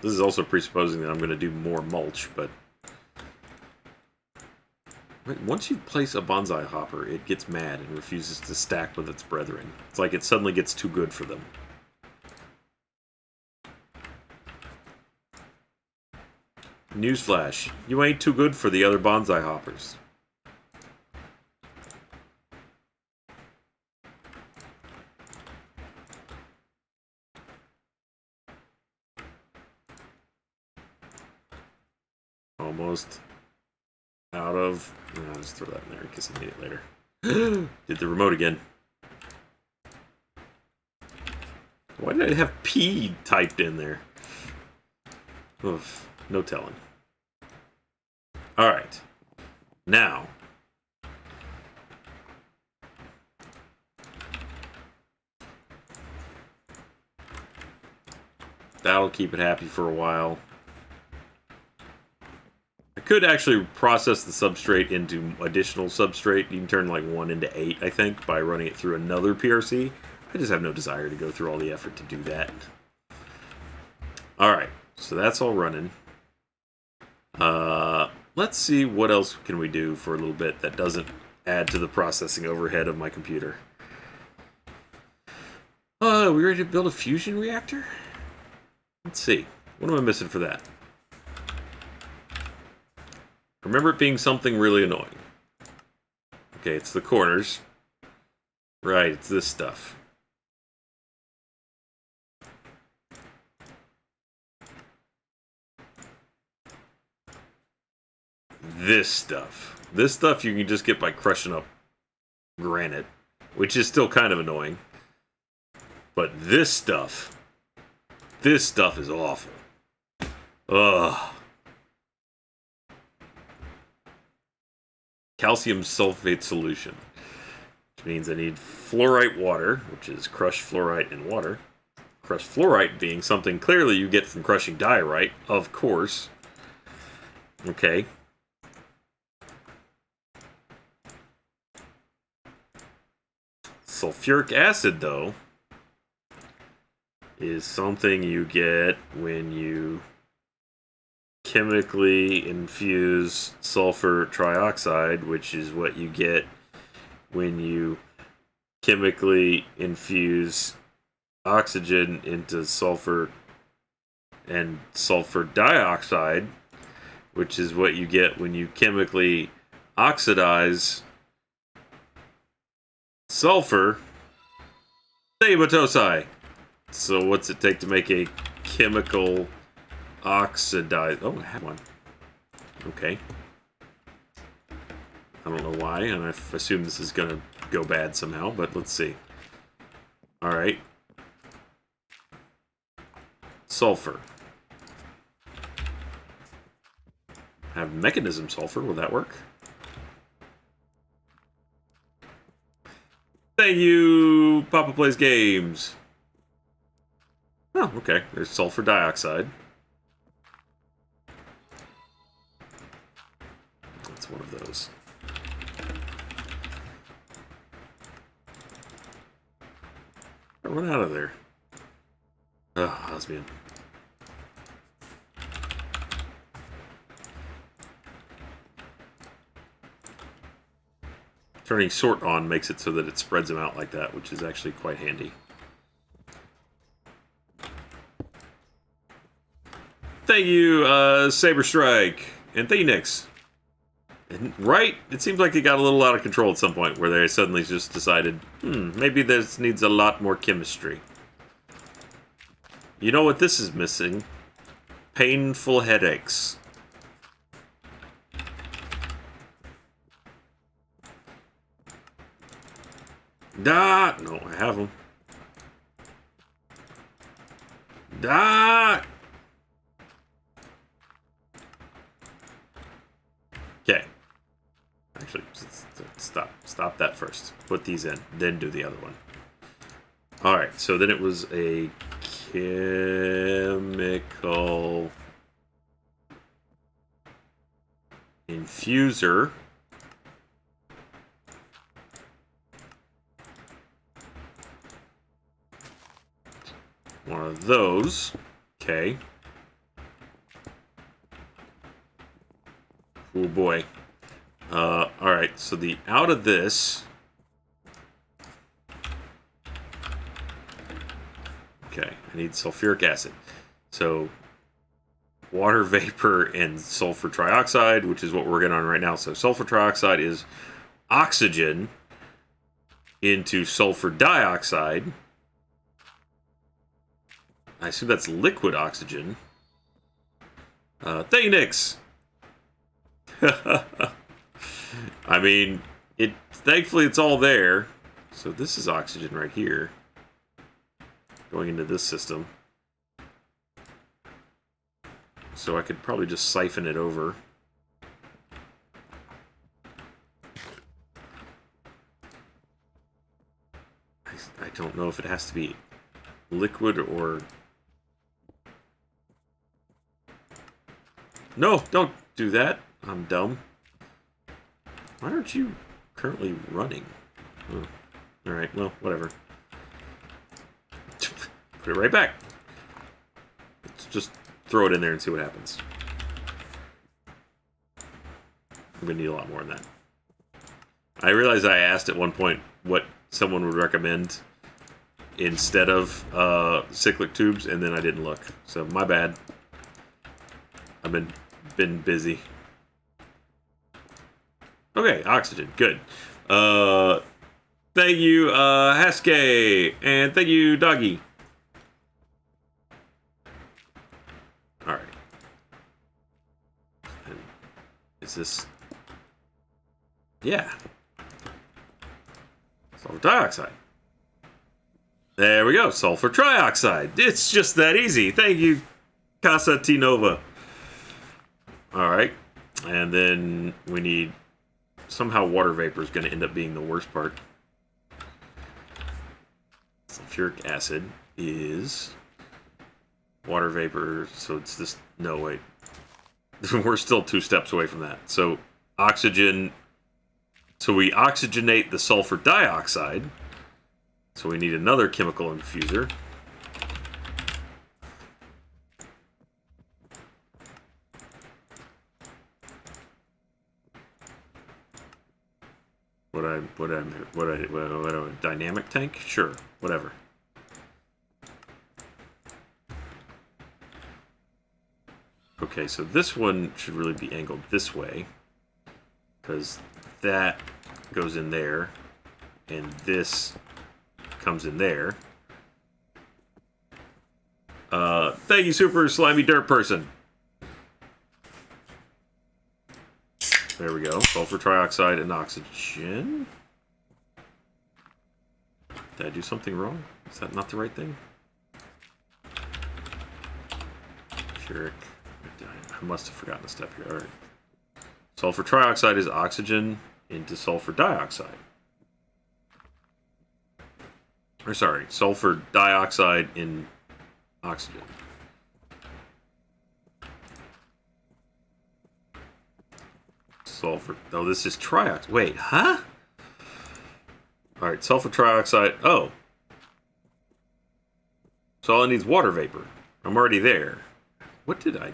This is also presupposing that I'm going to do more mulch, but... Once you place a bonsai hopper, it gets mad and refuses to stack with its brethren. It's like it suddenly gets too good for them. Newsflash, you ain't too good for the other bonsai hoppers. Almost out of... I'll just throw that in there in case I need it later. Did the remote again. Why did I have P typed in there? Oof, no telling. Alright. Now. That'll keep it happy for a while. I could actually process the substrate into additional substrate. You can turn like 1 into 8, I think, by running it through another PRC. I just have no desire to go through all the effort to do that. Alright, so that's all running. Let's see what else can we do for a little bit that doesn't add to the processing overhead of my computer. Are we ready to build a fusion reactor? Let's see. What am I missing for that? Remember it being something really annoying. Okay, it's the corners. Right, it's this stuff. This stuff. This stuff you can just get by crushing up granite, which is still kind of annoying. But this stuff is awful. Ugh. Calcium sulfate solution. Which means I need fluorite water, which is crushed fluorite and water. Crushed fluorite being something clearly you get from crushing diorite, of course. Okay. Sulfuric acid, though, is something you get when you chemically infuse sulfur trioxide, which is what you get when you chemically infuse oxygen into sulfur and sulfur dioxide, which is what you get when you chemically oxidize sulfur. Matosai. So what's it take to make a chemical oxidize? Oh, I have one. Okay. I don't know why, and I assume this is going to go bad somehow, but let's see. Alright. Sulfur. Have mechanism sulfur. Will that work? Thank you, Papa Plays Games. Oh, okay. There's sulfur dioxide. That's one of those. I run out of there. Oh, Osmian. Turning sort on makes it so that it spreads them out like that, which is actually quite handy. Thank you, Saber Strike, and thank you, Nix. And, right? It seems like it got a little out of control at some point, where they suddenly just decided, maybe this needs a lot more chemistry. You know what this is missing? Painful headaches. Ah! No, I have them. Ah! Okay. Actually, stop that first. Put these in, then do the other one. Alright, so then it was a chemical infuser. One of those. Okay. Oh boy. Alright, so the out of this. Okay, I need sulfuric acid. So, water vapor and sulfur trioxide, which is what we're getting on right now. So, sulfur trioxide is oxygen into sulfur dioxide. I assume that's liquid oxygen. Thanks. I mean, thankfully it's all there. So this is oxygen right here. Going into this system. So I could probably just siphon it over. I don't know if it has to be liquid or... No, don't do that. I'm dumb. Why aren't you currently running? Oh. Alright, well, whatever. Put it right back. Let's just throw it in there and see what happens. I'm gonna need a lot more than that. I realized I asked at one point what someone would recommend instead of cyclic tubes, and then I didn't look. So, my bad. I've been busy. Okay, oxygen. Good. Thank you, Haske, and thank you, Doggy. Alright. Is this... Yeah. Sulfur dioxide. There we go, sulfur trioxide. It's just that easy. Thank you, Casa T Nova. Alright. And then we need... Somehow water vapor is going to end up being the worst part. Sulfuric acid is water vapor, so it's this... No, wait. We're still 2 steps away from that. So, oxygen... So we oxygenate the sulfur dioxide. So we need another chemical infuser. What dynamic tank? Sure, whatever. Okay, so this one should really be angled this way, because that goes in there, and this comes in there. Thank you, super slimy dirt person. There we go. Sulfur trioxide and oxygen. Did I do something wrong? Is that not the right thing? Sure. I must have forgotten a step here. Alright. Sulfur trioxide is oxygen into sulfur dioxide. Or sorry, sulfur dioxide in oxygen. Sulfur. Oh, this is trioxide. Wait, huh? Alright, sulfur trioxide. Oh. So all I need is water vapor. I'm already there. What did I...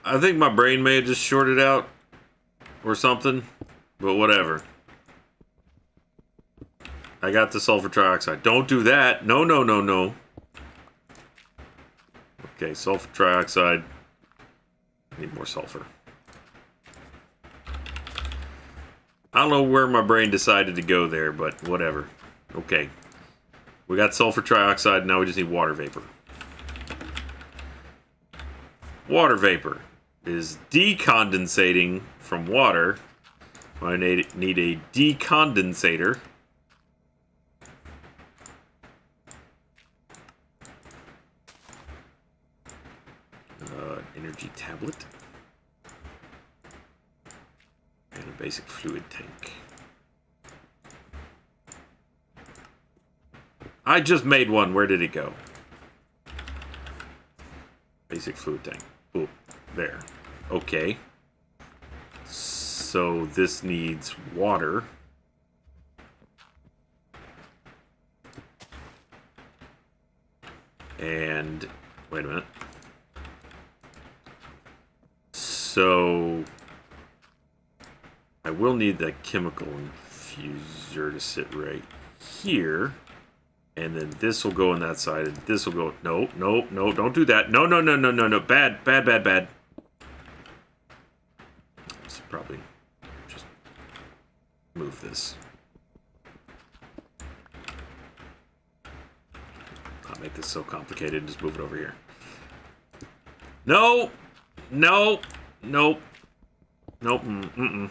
I think my brain may have just shorted out or something, but whatever. I got the sulfur trioxide. Don't do that. No, no, no, no. Okay, sulfur trioxide. I need more sulfur. I don't know where my brain decided to go there, but whatever. Okay. We got sulfur trioxide, now we just need water vapor. Water vapor is decondensating from water. I need a decondensator. Energy tablet. And a basic fluid tank. I just made one. Where did it go? Basic fluid tank. Oh, there. Okay. So this needs water. And wait a minute. So I will need that chemical infuser to sit right here. And then this will go on that side, and this will go... No, no, no, don't do that. No, no, no, no, no, no. Bad, bad, bad, bad. Let's probably just move this. Not make this so complicated. Just move it over here. No! No! Nope. Nope. Mm-mm.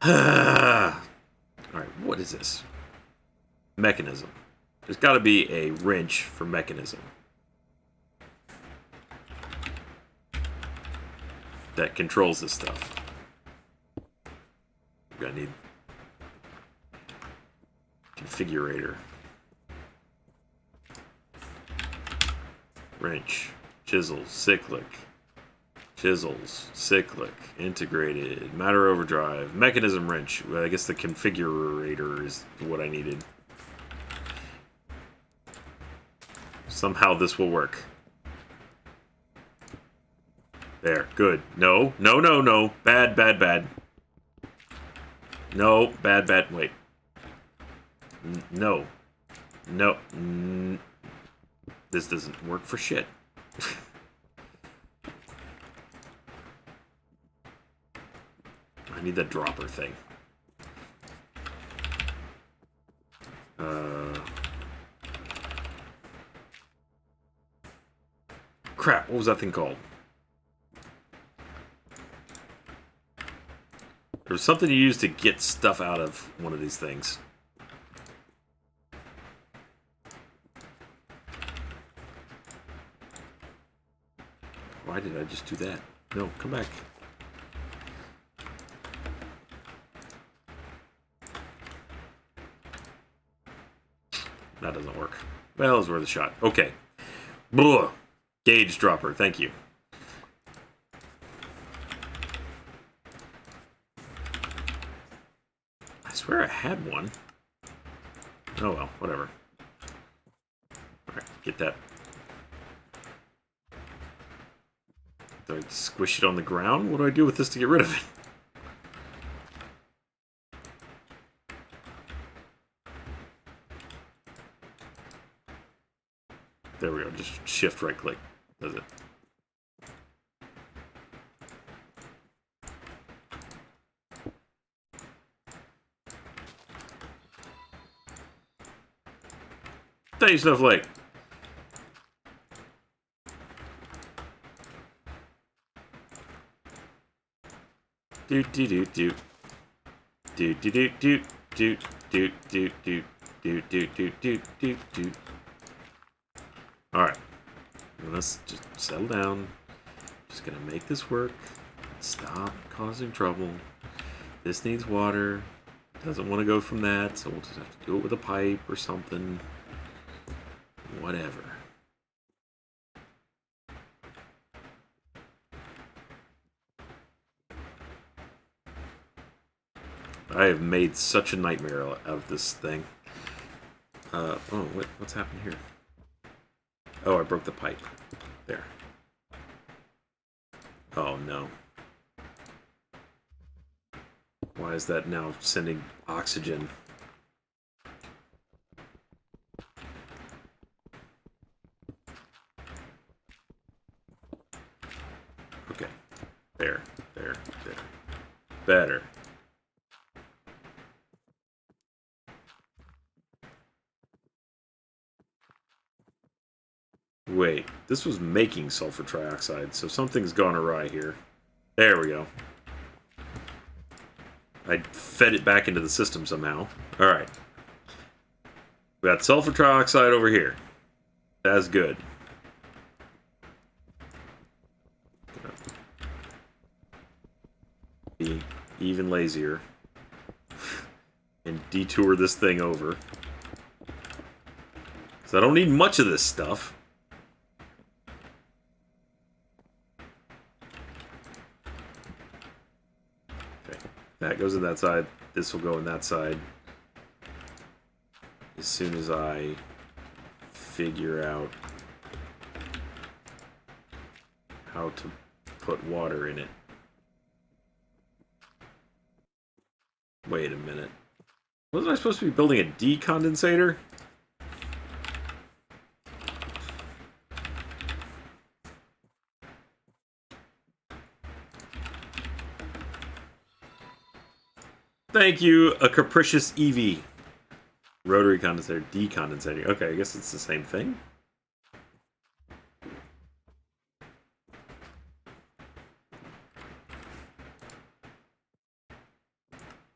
Alright, what is this? Mechanism. There's got to be a wrench for mechanism. That controls this stuff. We're gonna need configurator. Wrench. Chisel. Cyclic. Chisels. Cyclic. Integrated. Matter overdrive. Mechanism wrench. Well, I guess the configurator is what I needed. Somehow this will work. There. Good. No. No, no, no. Bad, bad, bad. No. Bad, bad. Wait. No. No. This doesn't work for shit. I need that dropper thing. Crap, what was that thing called? There was something you use to get stuff out of one of these things. Why did I just do that? No, come back. That doesn't work. Well, it was worth a shot. Okay. Blah. Gauge dropper, thank you. I swear I had one. Oh well, whatever. Get that. Do I squish it on the ground? What do I do with this to get rid of it? There we go. Just shift right click. Does it? Thank you, Snowflake. Do do do do. Do do do do do do do do do do do do do do. Alright. Let's just settle down. Just gonna make this work. Stop causing trouble. This needs water. Doesn't want to go from that, so we'll just have to do it with a pipe or something. Whatever. I have made such a nightmare out of this thing. Oh, what's happened here? Oh, I broke the pipe. There. Oh, no. Why is that now sending oxygen? Okay. There. Better. Wait, this was making sulfur trioxide, so something's gone awry here. There we go. I fed it back into the system somehow. Alright. We got sulfur trioxide over here. That's good. Be even lazier. And detour this thing over. So I don't need much of this stuff. That goes in that side. This will go in that side. As soon as I figure out how to put water in it. Wait a minute. Wasn't I supposed to be building a decondensator? Thank you, a capricious EV. Rotary condensator, decondensator. Okay, I guess it's the same thing.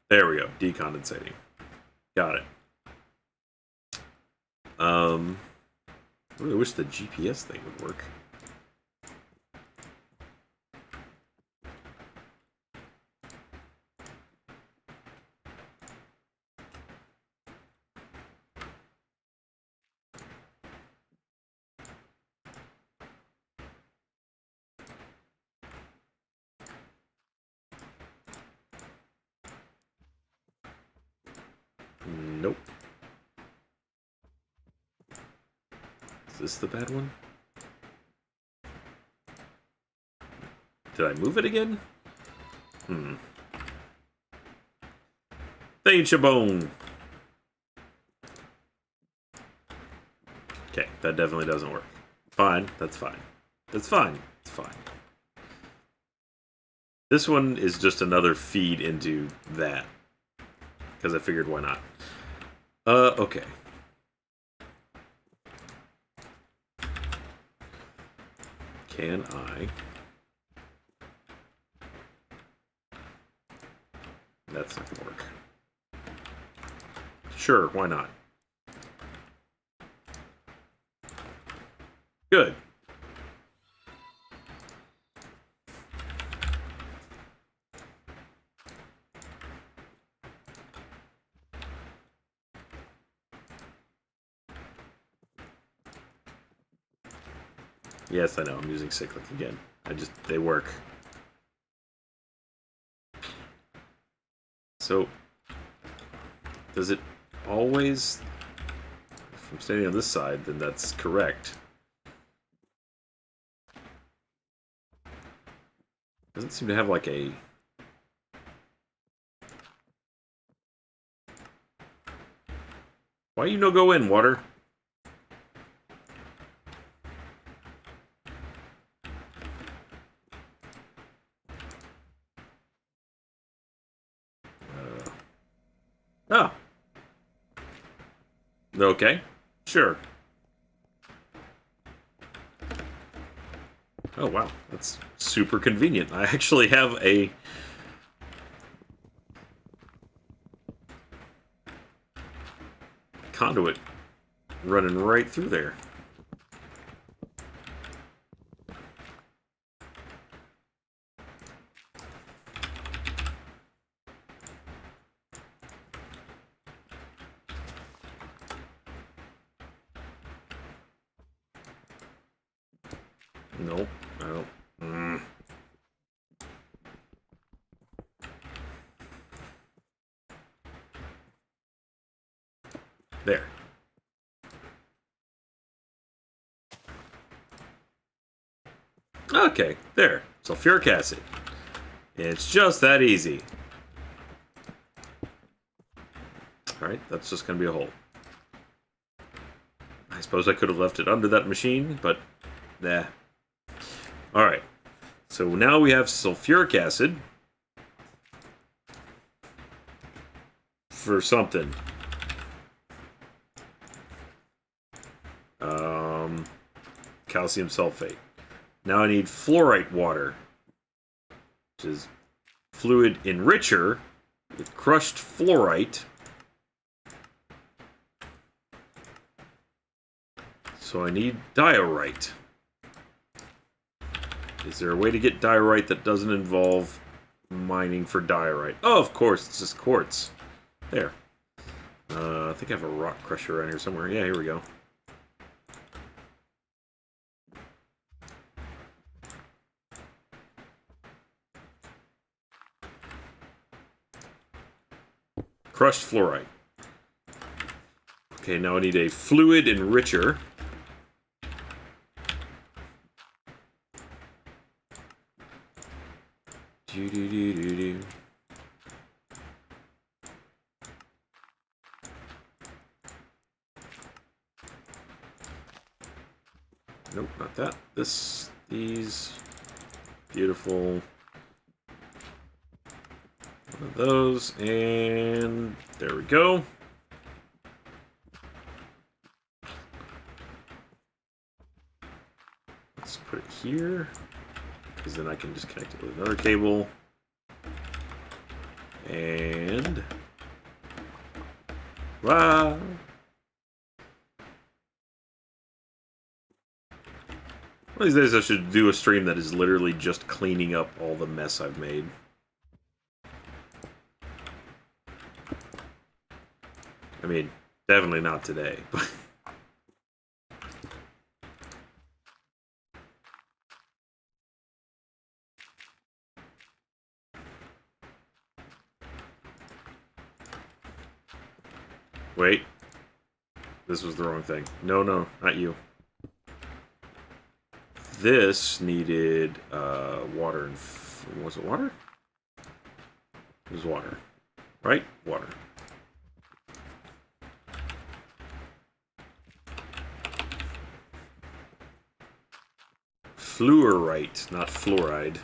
There we go, decondensating. Got it. I really wish the GPS thing would work. Nope. Is this the bad one? Did I move it again? Thank you, Chabone. Okay, that definitely doesn't work. Fine, that's fine. That's fine. It's fine. This one is just another feed into that. Because I figured why not. Okay. Can I... That's not gonna work. Sure, why not? Good. Yes, I know, I'm using cyclic again. They work. So, does it always If I'm standing on this side, then that's correct. Doesn't seem to have like a... Why you no go in, water? Oh. Okay. Sure. Oh, wow. That's super convenient. I actually have a... conduit running right through there. Nope. I don't. There. Okay, there. Sulfuric acid. It's just that easy. Alright, that's just gonna be a hole. I suppose I could have left it under that machine, but nah. Alright. So now we have sulfuric acid. For something. Calcium sulfate. Now I need fluorite water, which is fluid enricher with crushed fluorite. So I need diorite. Is there a way to get diorite that doesn't involve mining for diorite? Oh, of course, it's just quartz. There. I think I have a rock crusher around here somewhere. Yeah, here we go. Crushed fluorite. Okay, now I need a fluid enricher. Do-do-do-do-do. Nope, not that. This, these. Beautiful. One of those, and there we go. Let's put it here, because then I can just connect it with another cable. And... wow! One of these days I should do a stream that is literally just cleaning up all the mess I've made. I mean, definitely not today, but... Wait. This was the wrong thing. No, no, not you. This needed, water and... was it water? It was water. Right? Water. Fluorite, not fluoride.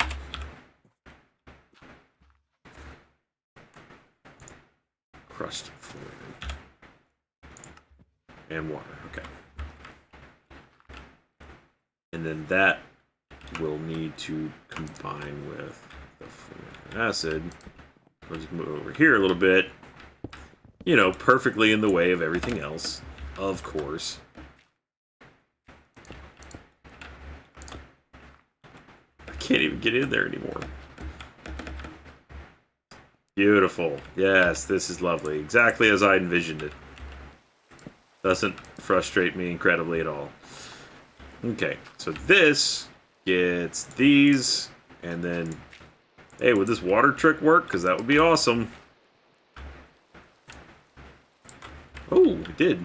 Crushed fluoride. And water, okay. And then that will need to combine with the fluoric acid. We'll just move over here a little bit. You know, perfectly in the way of everything else, of course. Can't even get in there anymore. Beautiful. Yes, this is lovely. Exactly as I envisioned it. Doesn't frustrate me incredibly at all. Okay, so this gets these, and then... hey, would this water trick work? Because that would be awesome. Oh, it did.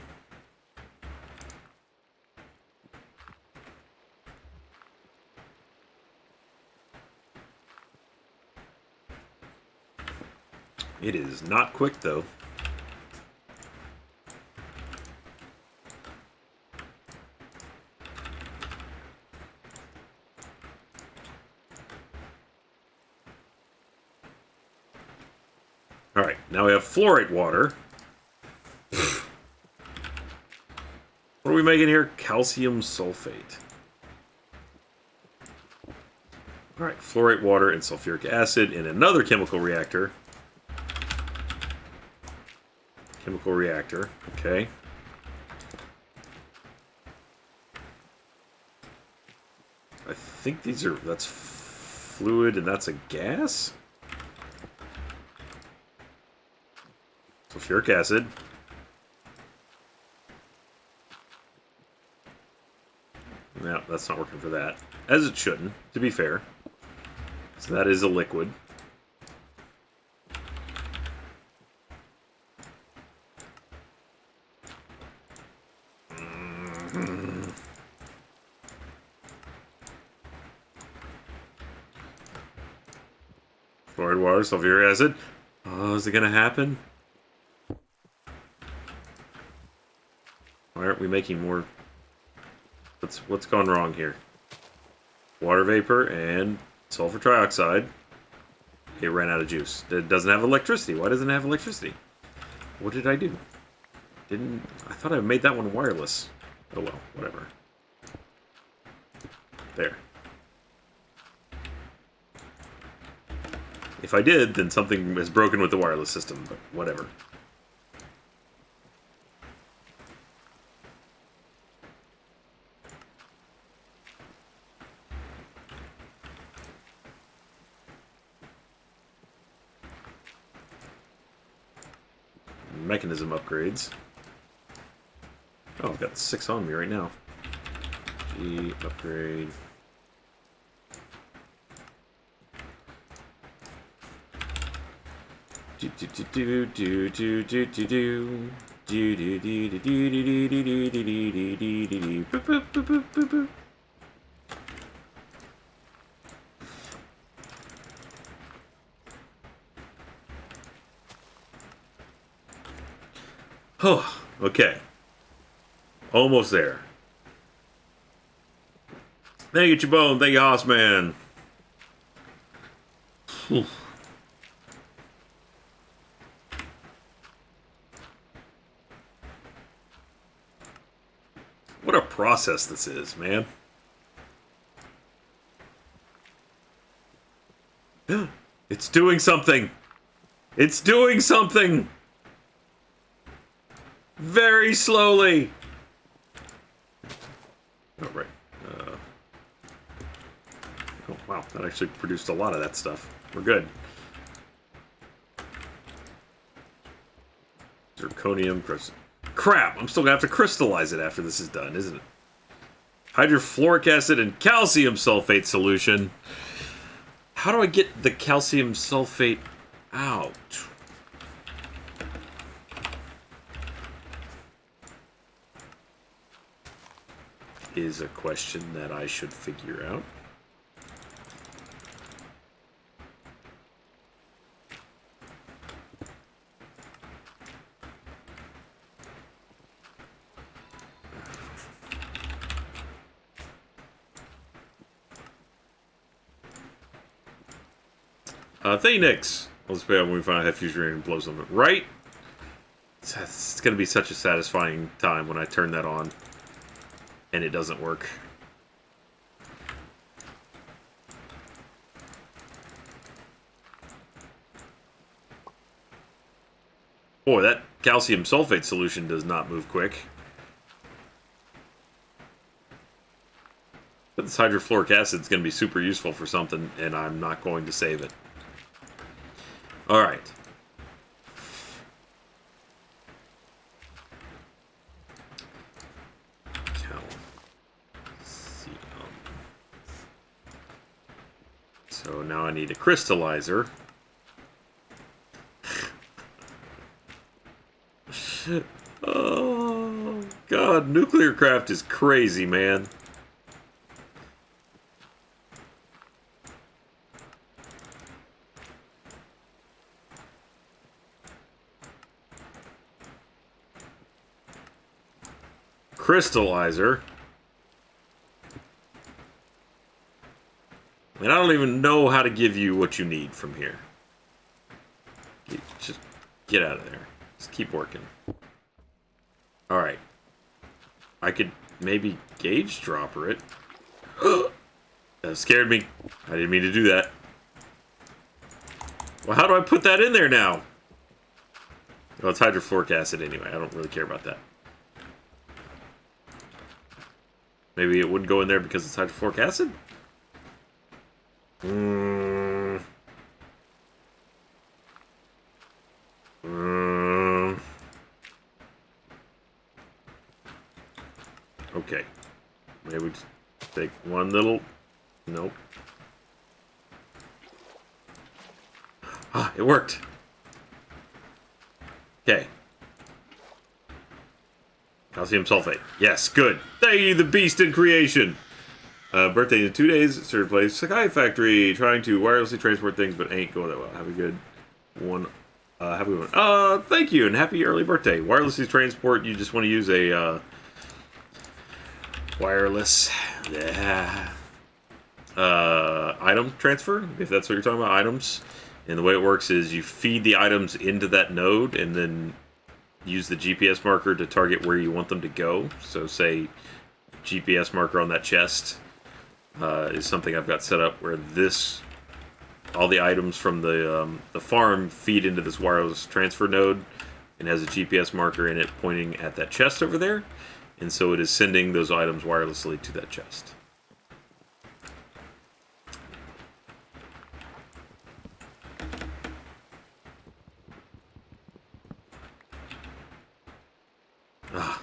It is not quick, though. Alright, now we have fluorite water. What are we making here? Calcium sulfate. Alright, fluorite water and sulfuric acid in another chemical reactor. Chemical reactor, okay. I think that's fluid and that's a gas? Sulfuric acid. No, that's not working for that. As it shouldn't, to be fair. So that is a liquid. Fluoride water, sulfuric acid. Oh, is it gonna happen? Why aren't we making more? What's gone wrong here? Water vapor and sulfur trioxide. It ran out of juice. It doesn't have electricity. Why doesn't it have electricity? What did I do? I thought I made that one wireless. Oh well, whatever. There. If I did, then something is broken with the wireless system, but whatever. Mechanism upgrades. Oh, I've got 6 on me right now. G upgrade. Do do do do do do do do do do do do do do do do do do do. Boop boop boop boop boop boop. Oh, okay. Almost there. Thank you, Chabone. Thank you, Hossman. What a process this is, man. It's doing something. It's doing something. Very slowly. Oh, right. Oh, wow. That actually produced a lot of that stuff. We're good. Zirconium. Crap! I'm still gonna have to crystallize it after this is done, isn't it? Hydrofluoric acid and calcium sulfate solution. How do I get the calcium sulfate out? Is a question that I should figure out. Thanix. Let's pay when we find out fusion and blows them. Right? It's going to be such a satisfying time when I turn that on and it doesn't work. Boy, that calcium sulfate solution does not move quick. But this hydrofluoric acid is going to be super useful for something, and I'm not going to save it. Alright. So now I need a crystallizer. Oh, God. Nuclear craft is crazy, man. crystallizer. And I don't even know how to give you what you need from here. Just get out of there. Just keep working. Alright. I could maybe gauge dropper it. That scared me. I didn't mean to do that. Well, how do I put that in there now? Well, it's hydrofluoric acid anyway. I don't really care about that. Maybe it wouldn't go in there because it's hydrofluoric acid? Okay. Maybe we just take one little... Nope. Ah, it worked. Okay. Calcium sulfate. Yes, good. Thank you, the beast in creation. Birthday in 2 days. Third place. Sakai Factory. Trying to wirelessly transport things, but ain't going that well. Have a good one. Have a good one. Thank you, and happy early birthday. Wirelessly transport, you just want to use a, wireless... Yeah. Item transfer, if that's what you're talking about, items. And the way it works is you feed the items into that node and then use the GPS marker to target where you want them to go. So say GPS marker on that chest is something I've got set up where all the items from the farm feed into this wireless transfer node and has a GPS marker in it pointing at that chest over there. And so it is sending those items wirelessly to that chest. Ah.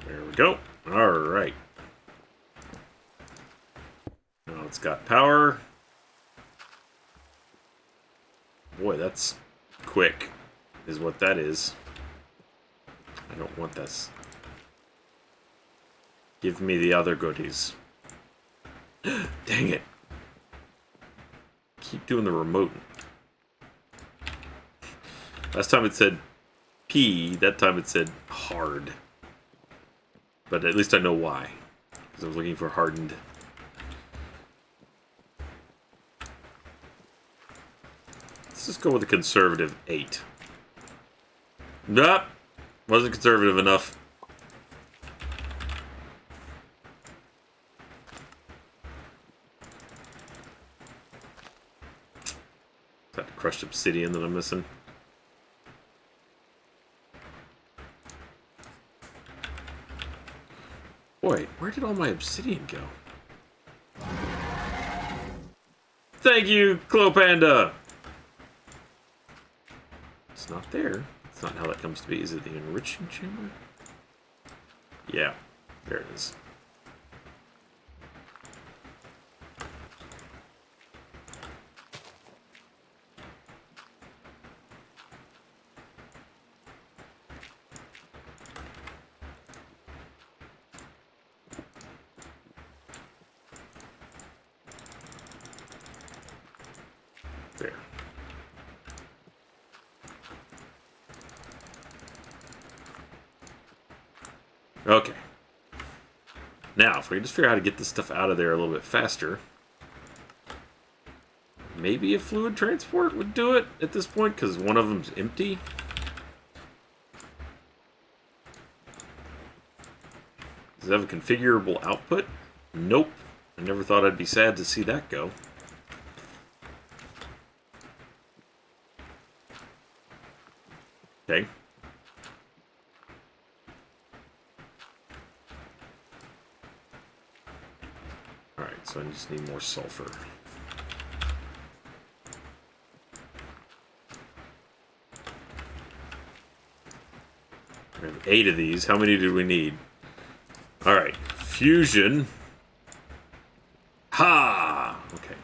There we go. All right. Now it's got power. Boy, that's quick, is what that is. I don't want this. Give me the other goodies. Dang it. Keep doing the remote. Last time it said P, that time it said hard. But at least I know why. Because I was looking for hardened. Let's just go with a conservative 8. Nope. Wasn't conservative enough. That crushed obsidian that I'm missing. Boy, where did all my obsidian go? Thank you, Clopanda! It's not there. That's not how that comes to be. Is it the enriching chamber? Yeah, there it is. There. Okay. Now, if we can just figure out how to get this stuff out of there a little bit faster. Maybe a fluid transport would do it at this point, because one of them's empty. Does it have a configurable output? Nope. I never thought I'd be sad to see that go. Okay. Alright, so I just need more sulfur. We have 8 of these. How many do we need? Alright. Fusion. Ha! Okay.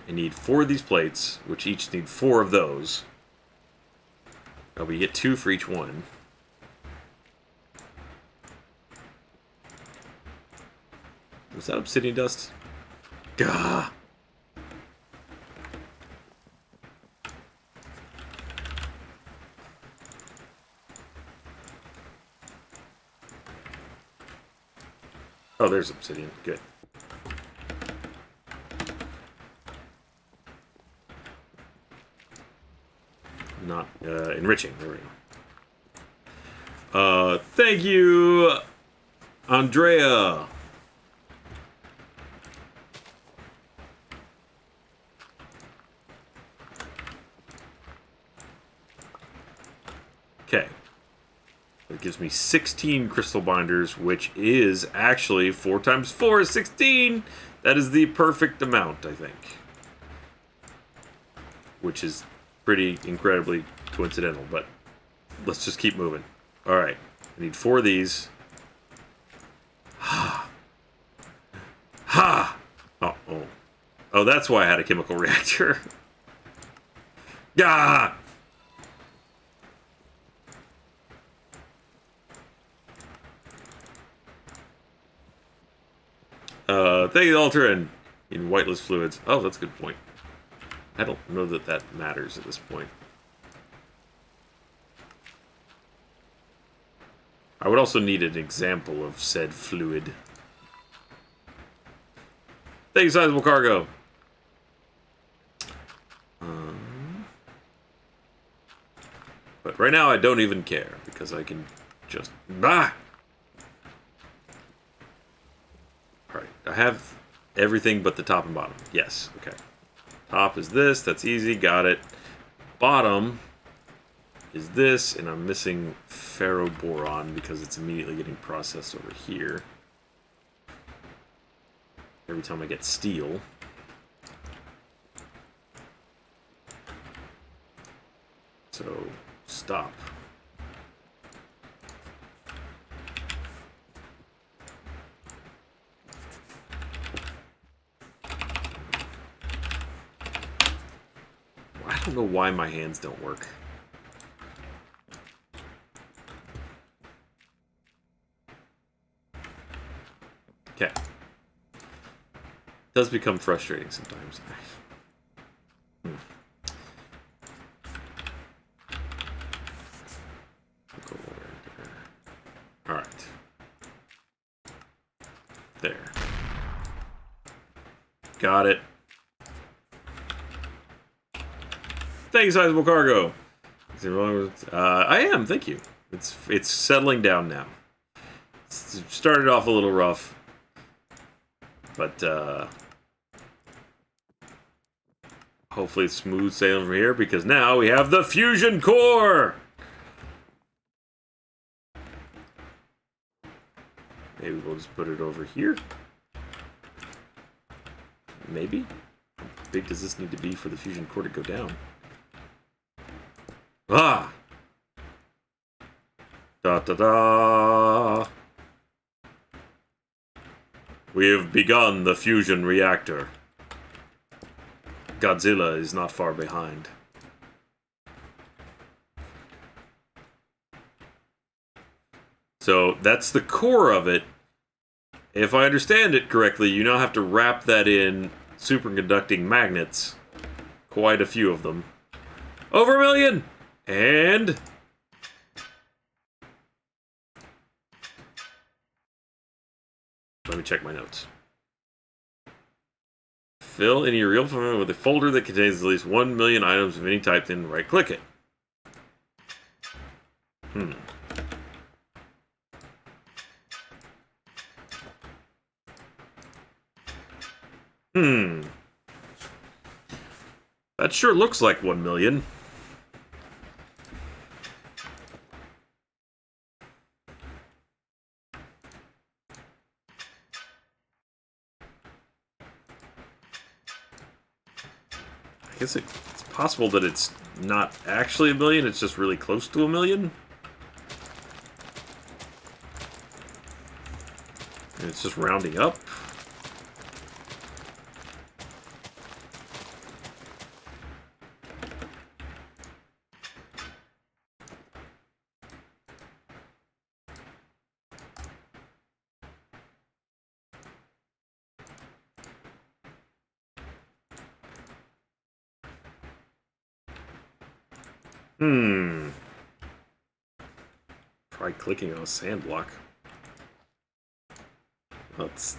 I need 4 of these plates, which each need 4 of those. Oh, we get 2 for each one. Was that obsidian dust? Gah. Oh, there's obsidian. Good. Not enriching. There we go. Thank you, Andrea. Okay. It gives me 16 crystal binders, which is actually 4 times 4 is 16. That is the perfect amount, I think. Which is pretty incredibly coincidental, but let's just keep moving. Alright. I need 4 of these. Ha! Ha! Oh, oh. Oh, that's why I had a chemical reactor. Gah! Thank you, Alter, and in whitelist fluids. Oh, that's a good point. I don't know that that matters at this point. I would also need an example of said fluid. Thank you, sizable cargo. But right now I don't even care because I can just Alright, I have everything but the top and bottom. Yes, okay. Top is this, that's easy, got it. Bottom is this, and I'm missing ferroboron because it's immediately getting processed over here. Every time I get steel. So, stop. I don't know why my hands don't work. Okay. Does become frustrating sometimes. Alright. There. Got it. Thank you, sizable cargo. I am, thank you. It's settling down now. It started off a little rough, but hopefully it's smooth sailing from here because now we have the fusion core. Maybe we'll just put it over here. Maybe. How big does this need to be for the fusion core to go down? Ah! Da da da! We have begun the fusion reactor. Godzilla is not far behind. So that's the core of it. If I understand it correctly, you now have to wrap that in superconducting magnets. Quite a few of them. Over 1 million! And... let me check my notes. Fill any real folder with a folder that contains at least 1 million items of any type, then right-click it. That sure looks like 1 million. I guess it's possible that it's not actually 1 million, it's just really close to 1 million. And it's just rounding up. Try clicking on a sand block. Let's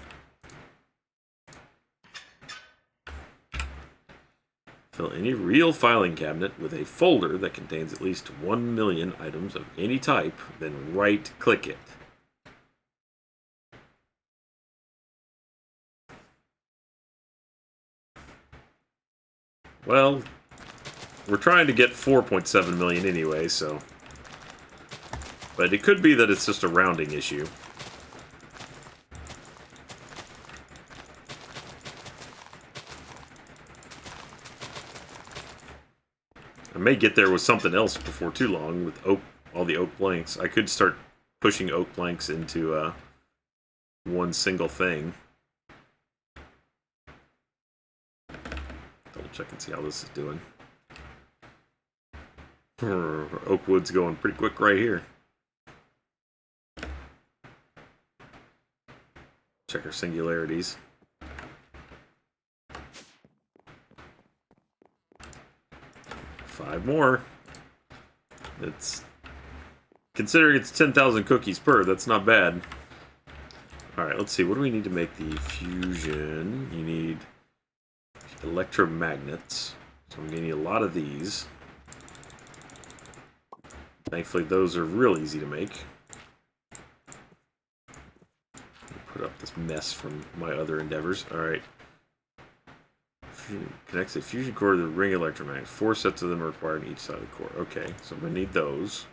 fill any real filing cabinet with a folder that contains at least 1 million items of any type, then right-click it. Well, we're trying to get 4.7 million anyway, so... But it could be that it's just a rounding issue. I may get there with something else before too long with all the oak planks. I could start pushing oak planks into one single thing. Double check and see how this is doing. Oak wood's going pretty quick right here. Check our singularities. Five more. It's considering it's 10,000 cookies per, that's not bad. Alright, let's see. What do we need to make the fusion? You need electromagnets. So I'm going to need a lot of these. Thankfully, those are real easy to make. Put up this mess from my other endeavors. Alright. Connects a fusion core to the ring electromagnet. 4 sets of them are required on each side of the core. Okay, so I'm going to need those.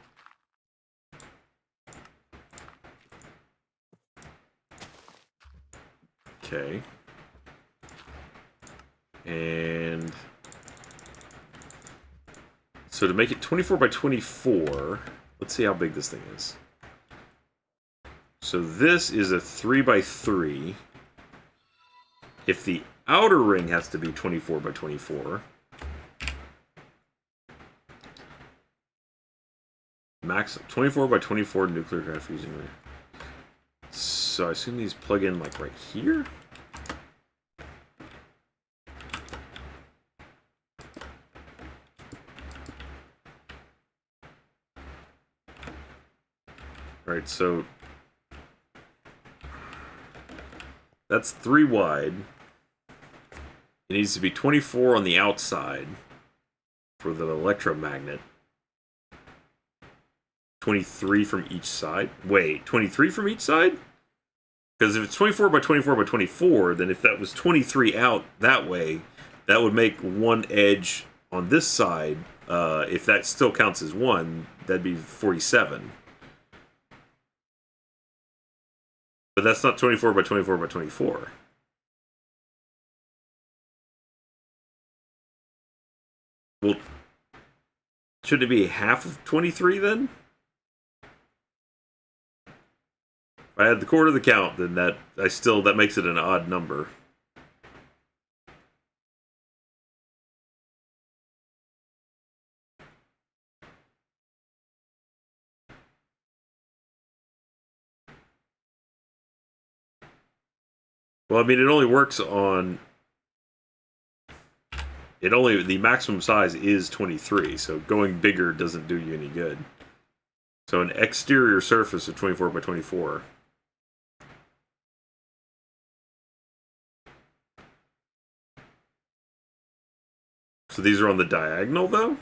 Okay. And... so to make it 24 by 24, let's see how big this thing is. So this is a 3 by 3. If the outer ring has to be 24 by 24. Max 24 by 24 nuclear drive fusion ring. So I assume these plug in like right here. Alright, so that's 3 wide. It needs to be 24 on the outside for the electromagnet. 23 from each side. Wait, 23 from each side? Because if it's 24 by 24 by 24, then if that was 23 out that way, that would make one edge on this side. If that still counts as one, that'd be 47. But that's not 24 by 24 by 24. Well, should it be half of 23 then? If I add the core to the count, then that makes it an odd number. Well, I mean, it only works on... the maximum size is 23, so going bigger doesn't do you any good. So an exterior surface of 24 by 24. So these are on the diagonal, though?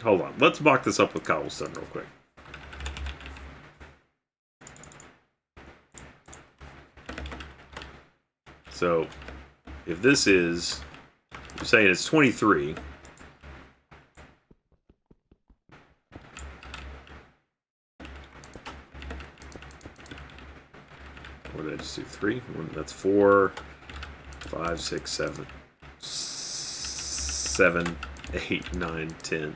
Hold on, let's mock this up with cobblestone real quick. So, if this is, you're saying it's 23. What did I just do? 3? That's 4, 5, 6, 7, 8, 9, 10,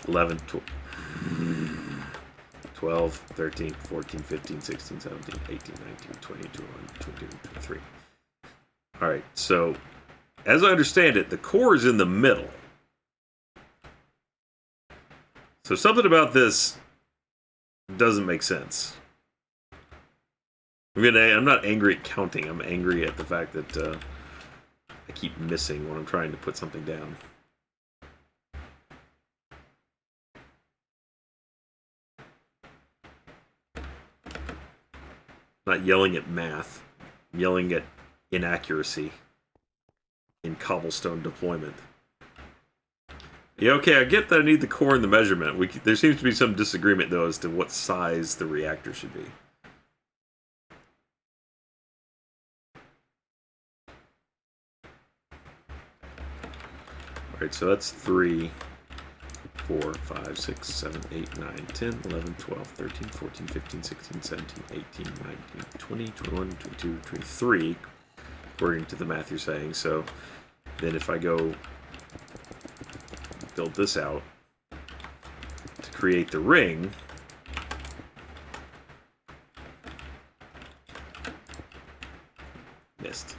11, 12, 13, 14, 15, 16, 17, 18, 19, 20, 21, 22, 23. Alright, so, as I understand it, the core is in the middle. So something about this doesn't make sense. I'm not angry at counting, I'm angry at the fact that I keep missing when I'm trying to put something down. Not yelling at math, I'm yelling at inaccuracy in cobblestone deployment. Yeah, okay, I get that I need the core and the measurement. There seems to be some disagreement, though, as to what size the reactor should be. Alright, so that's 3, 4, 5, 6, 7, 8, 9, 10, 11, 12, 13, 14, 15, 16, 17, 18, 19, 20, 21, 22, 23, according to the math you're saying. So then if I go build this out to create the ring, missed.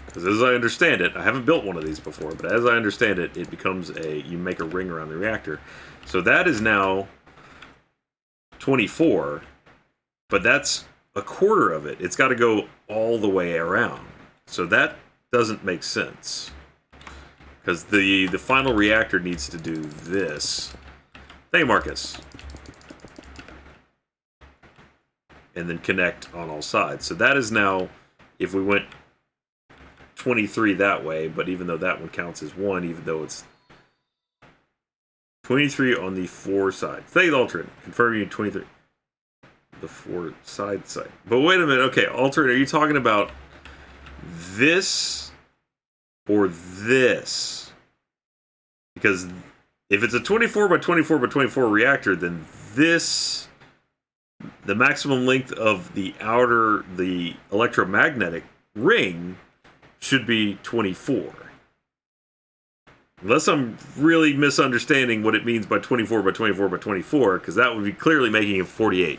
Because as I understand it, I haven't built one of these before, but as I understand it, it becomes you make a ring around the reactor. So that is now 24, but that's a quarter of it. It's got to go all the way around. So that doesn't make sense. Because the final reactor needs to do this. Hey, Marcus. And then connect on all sides. So that is now, if we went 23 that way, but even though that one counts as 1, even though it's 23 on the 4 sides. Thank you, alternate. Confirming 23. The 4 side. But wait a minute. Okay, alternate, are you talking about this or this? Because if it's a 24 by 24 by 24 reactor, then this, the maximum length of the electromagnetic ring should be 24. Unless I'm really misunderstanding what it means by 24 by 24 by 24, because that would be clearly making it 48.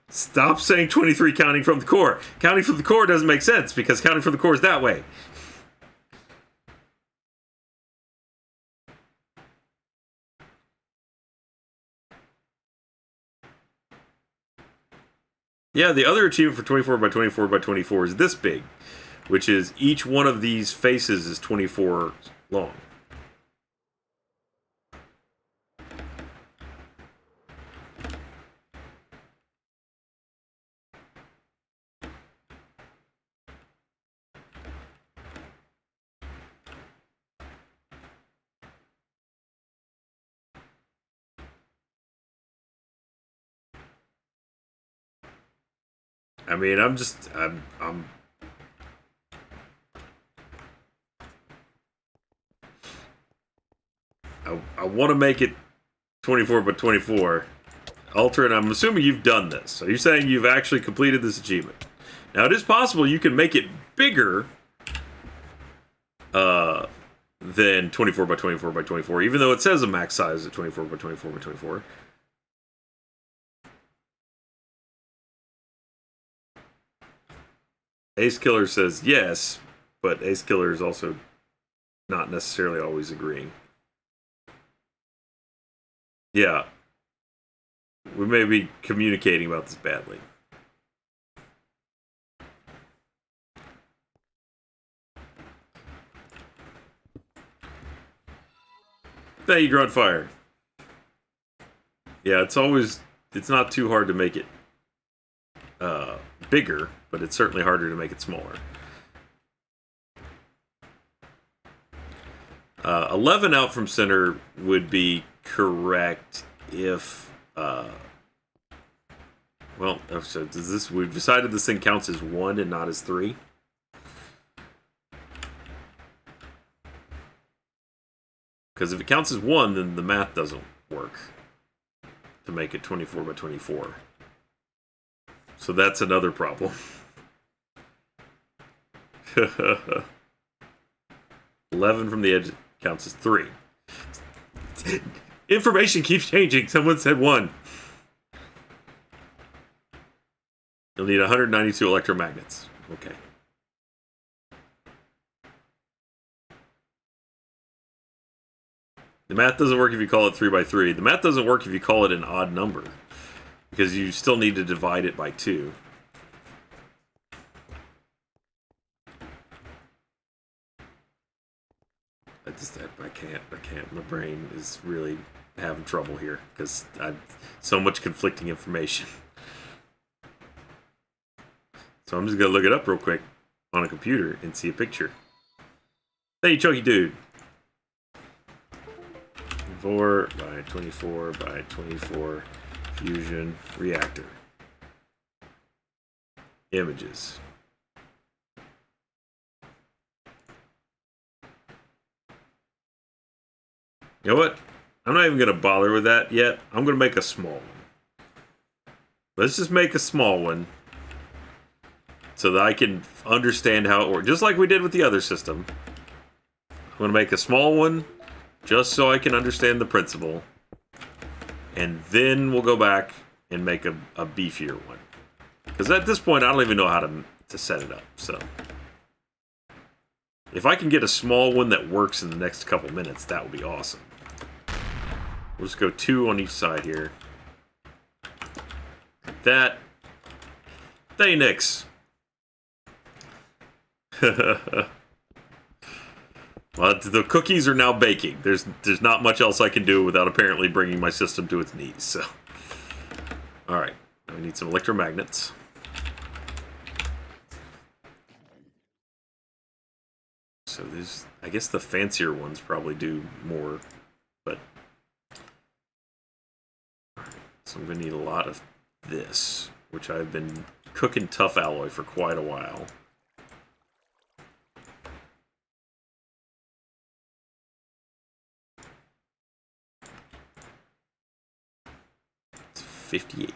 Stop saying 23 counting from the core. Counting from the core doesn't make sense, because counting from the core is that way. Yeah, the other achievement for 24 by 24 by 24 is this big, which is each one of these faces is 24 long. I mean, I want to make it 24 by 24. Ultra, and I'm assuming you've done this. Are you saying you've actually completed this achievement? Now, it is possible you can make it bigger than 24 by 24 by 24, even though it says a max size of 24 by 24 by 24. Ace Killer says yes, but Ace Killer is also not necessarily always agreeing. Yeah. We may be communicating about this badly. Thank you, Gruntfire. Yeah, it's not too hard to make it bigger, but it's certainly harder to make it smaller. 11 out from center would be correct if well, so we've decided this thing counts as 1 and not as 3. Because if it counts as 1, then the math doesn't work to make it 24 by 24. So that's another problem. 11 from the edge counts as 3. Information keeps changing. Someone said 1. You'll need 192 electromagnets. Okay. The math doesn't work if you call it 3 by 3. The math doesn't work if you call it an odd number, because you still need to divide it by 2. I can't. My brain is really having trouble here because I've so much conflicting information. So I'm just gonna look it up real quick on a computer and see a picture. Hey, Chunky Dude. 4 by 24 by 24 fusion reactor. Images. You know what? I'm not even going to bother with that yet. I'm going to make a small one. Let's just make a small one so that I can understand how it works. Just like we did with the other system. I'm going to make a small one just so I can understand the principle. And then we'll go back and make a beefier one. Because at this point, I don't even know how to set it up. So if I can get a small one that works in the next couple minutes, that would be awesome. We'll just go 2 on each side here. Like that. Hey, Nix. Well, the cookies are now baking. There's not much else I can do without apparently bringing my system to its knees. So, all right, now we need some electromagnets. So there's, I guess the fancier ones probably do more, but so I'm gonna need a lot of this, which I've been cooking tough alloy for quite a while. It's 58.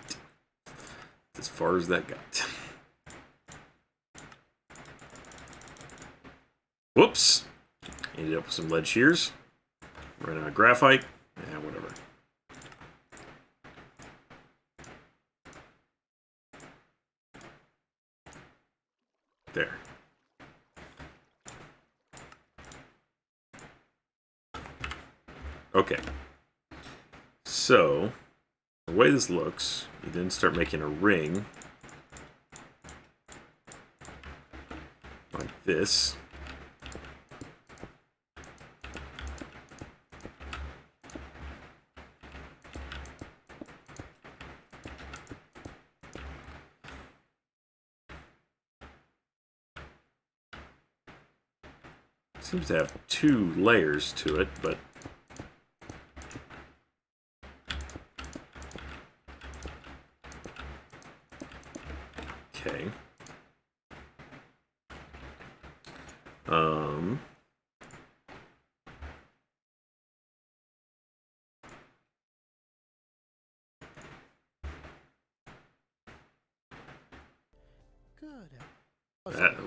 As far as that got. Whoops! Ended up with some lead shears. Ran out of graphite. Yeah, whatever. There. Okay. So, the way this looks, you then start making a ring. Like this. Seems to have 2 layers to it, but okay.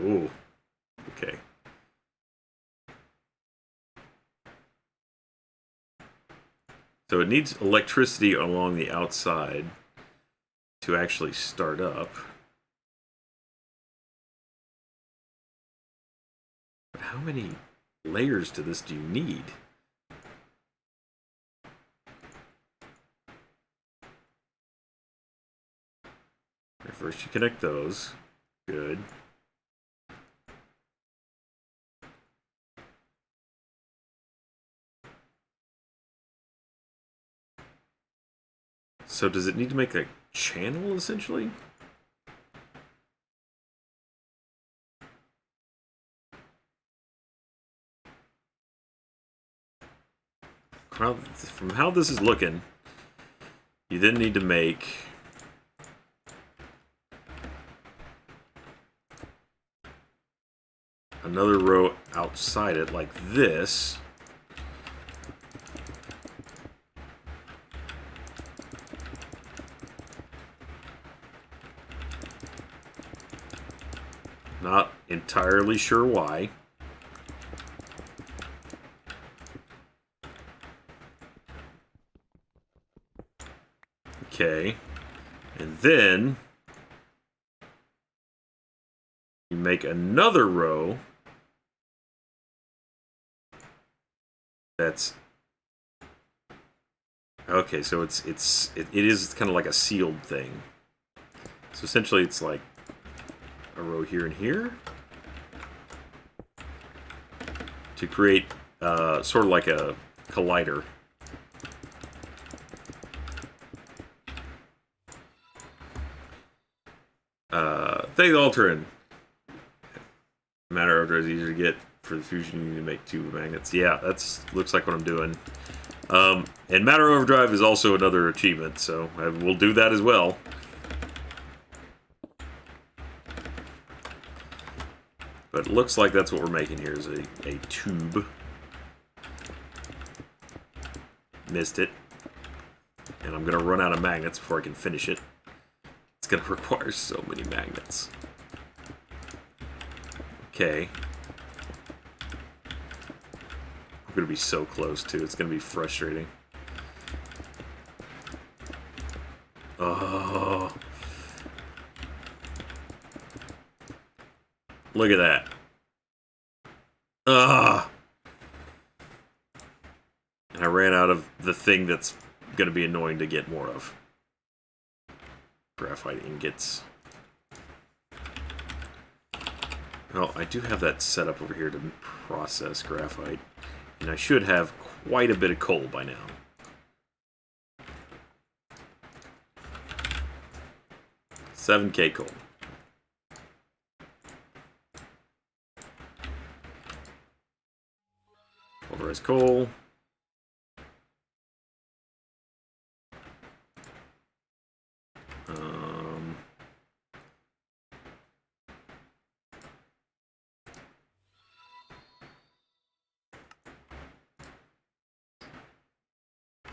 Ooh. Okay. So it needs electricity along the outside to actually start up. But how many layers to this do you need? First you connect those. Good. So does it need to make a channel, essentially? From how this is looking, you then need to make another row outside it, like this. Not entirely sure why. Okay. And then you make another row that's Okay, so it is kind of like a sealed thing. So essentially, it's like a row here and here to create sort of like a collider. Thank you, Alterin. Matter order is easier to get for the fusion. You need to make 2 magnets. Yeah, that's looks like what I'm doing. And Matter Overdrive is also another achievement, so I will do that as well. But it looks like that's what we're making here is a tube. Missed it. And I'm going to run out of magnets before I can finish it. It's going to require so many magnets. Okay. I'm going to be so close, too. It's going to be frustrating. Oh. Look at that. Ah. And I ran out of the thing that's going to be annoying to get more of. Graphite ingots. Well, I do have that set up over here to process graphite. And I should have quite a bit of coal by now. $7K coal. Pulverized coal.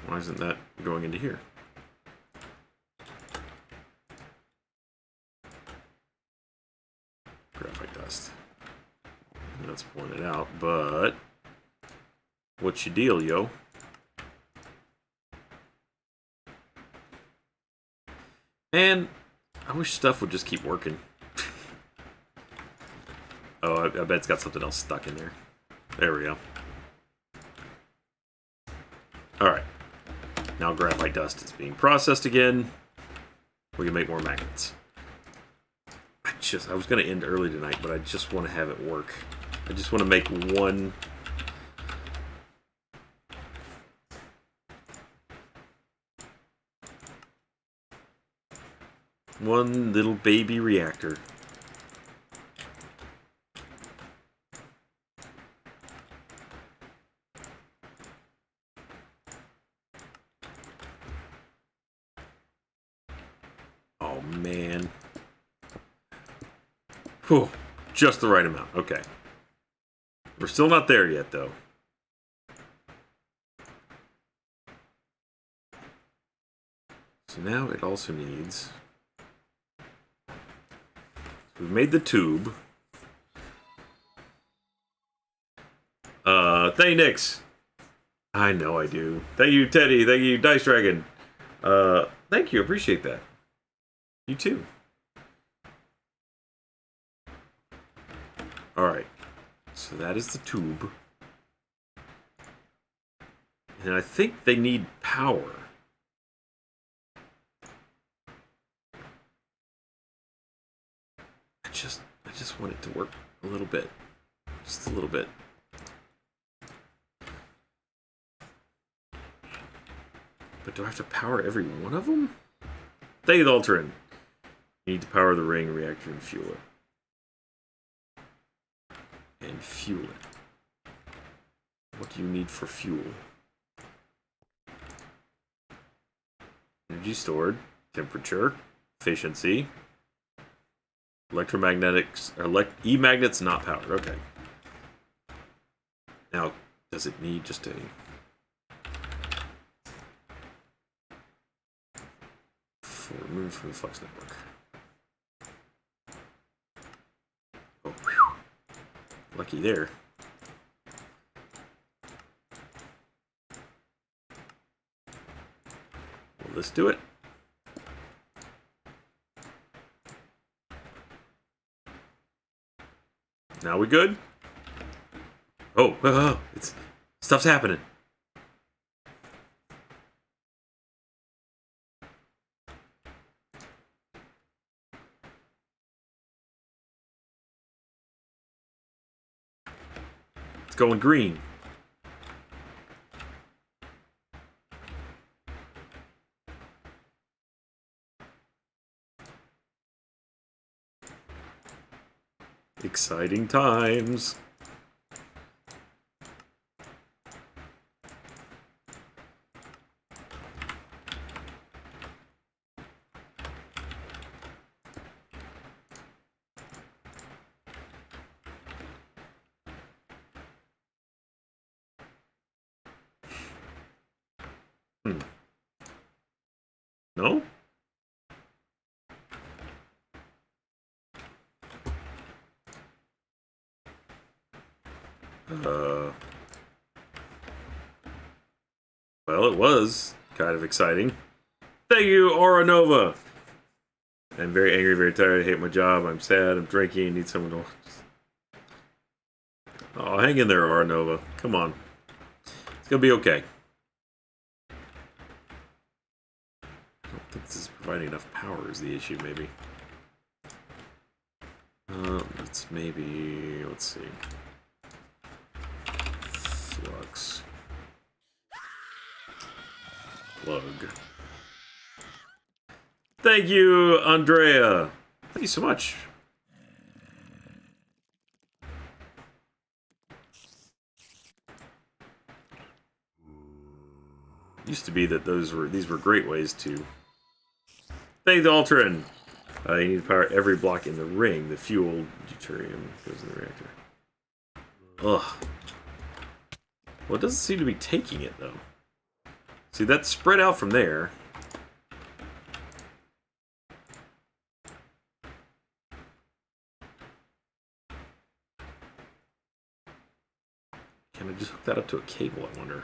Why isn't that going into here? Graphite dust. That's pointed out, but what's your deal, yo? And I wish stuff would just keep working. Oh, I bet it's got something else stuck in there. There we go. Alright. Now graphite dust is being processed again. We can make more magnets. I was going to end early tonight, but I just want to have it work. I just want to make one little baby reactor. Oh, man. Whew, just the right amount. Okay. We're still not there yet, though. So now it also needs... We've made the tube. Thank you, Nix. I know I do. Thank you, Teddy. Thank you, Dice Dragon. Thank you. Appreciate that. You too. Alright. So that is the tube. And I think they need power. I just want it to work a little bit. Just a little bit. But do I have to power every one of them? Thank you, Alterin. You need to power the ring, reactor, and fuel it. And fuel it. What do you need for fuel? Energy stored, temperature, efficiency, electromagnetics, e-magnets not powered. Okay. Now, does it need just a... Removed from the Flux network. Oh, whew. Lucky there. Well, let's do it. Now we good? Oh, it's stuff's happening. going green. Exciting times. No? Well, it was kind of exciting. Thank you, Aura Nova. I'm very angry, very tired. I hate my job. I'm sad. I'm drinking. Need someone to... Oh, hang in there, Aura Nova. Come on. It's gonna be okay. I don't think this is providing enough power is the issue, maybe. Let's maybe... Let's see. Flux. Plug. Thank you, Andrea. Thank you so much. Used to be that these were great ways to. Thank you, Altrin. You need to power every block in the ring. The fuel deuterium goes in the reactor. Ugh. Well, it doesn't seem to be taking it though. See, that's spread out from there. Can I just hook that up to a cable, I wonder?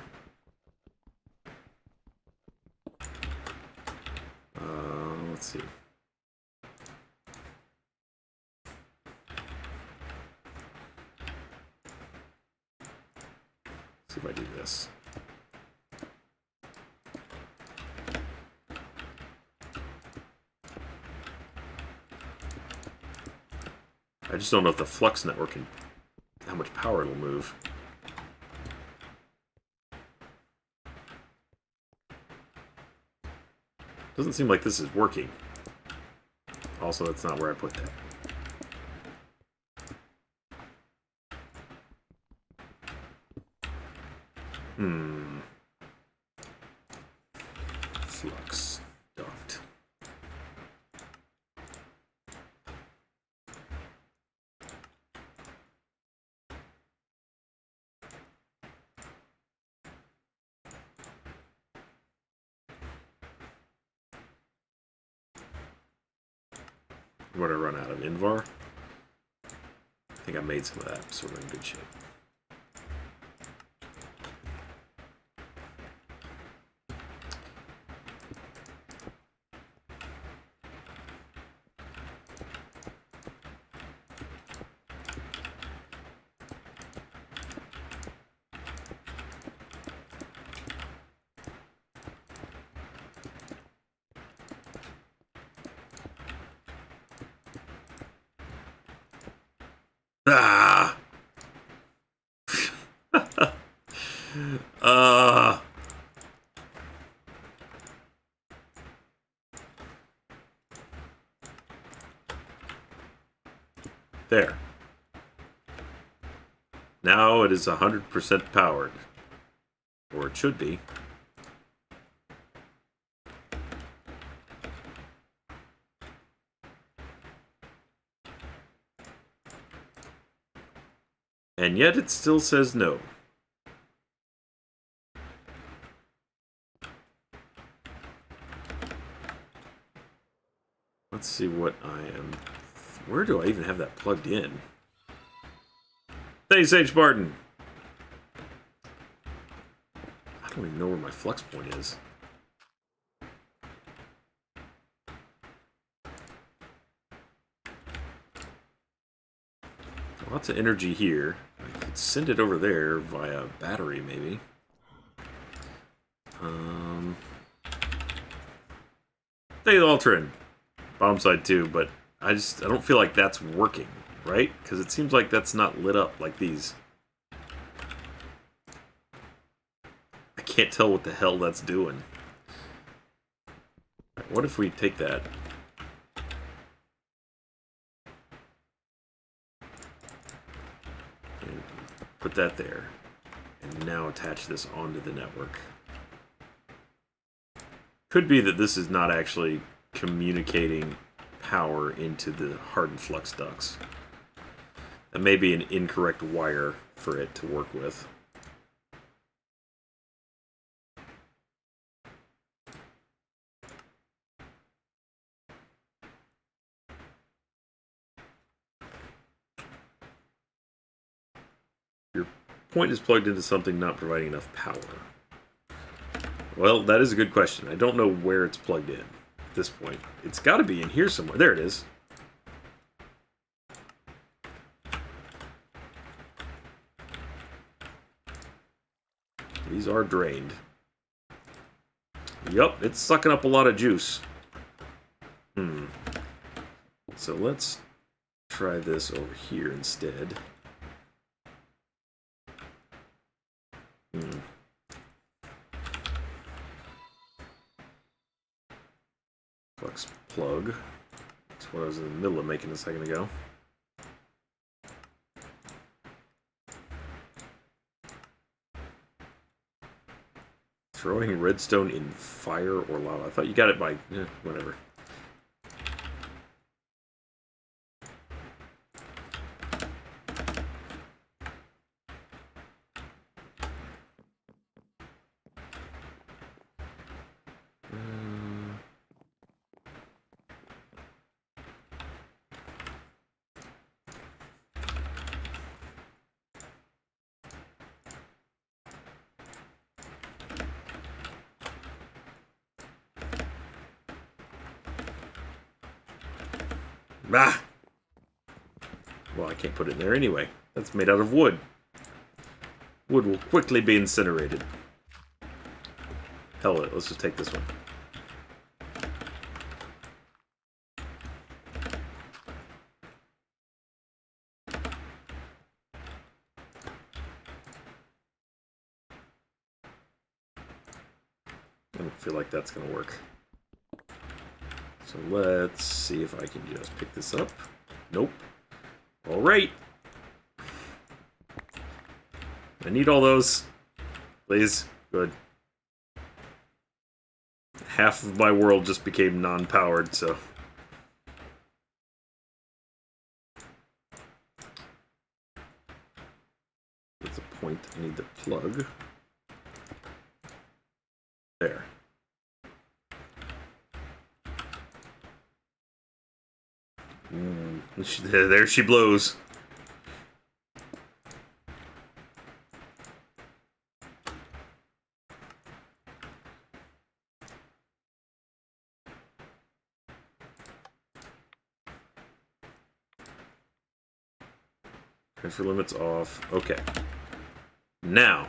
Let's see. See if I do this. I just don't know if the flux network can... how much power it'll move. Doesn't seem like this is working. Also, that's not where I put that. Flux duct. What did I run out of? Invar? I think I made some of that, so we're in good shape. Ah! There. Now it is 100% powered. Or it should be. And yet it still says no. Let's see what I am... Where do I even have that plugged in? Thanks, H. Barton. I don't even know where my flux point is. Lots of energy here. I could send it over there via battery, maybe. Thank you, Altrin. Bomb side too, but I don't feel like that's working, right? Because it seems like that's not lit up like these. can't tell what the hell that's doing. What if we take that? And put that there. And now attach this onto the network. Could be that this is not actually communicating power into the hardened flux ducts. That may be an incorrect wire for it to work with. Your point is plugged into something not providing enough power. Well, that is a good question. I don't know where it's plugged in at this point. It's got to be in here somewhere. There it is. These are drained. Yup, it's sucking up a lot of juice. So let's try this over here instead. Flux plug. That's what I was in the middle of making a second ago. Throwing redstone in fire or lava. I thought you got it by... whatever. Ah! Well, I can't put it in there anyway. That's made out of wood. Wood will quickly be incinerated. Hell with it, let's just take this one. I don't feel like that's gonna work. So let's see if I can just pick this up. Nope. Alright. I need all those. Please. Good. Half of my world just became non-powered, so... That's a point. I need the plug. There. There she blows. Transfer limits off. Okay. Now.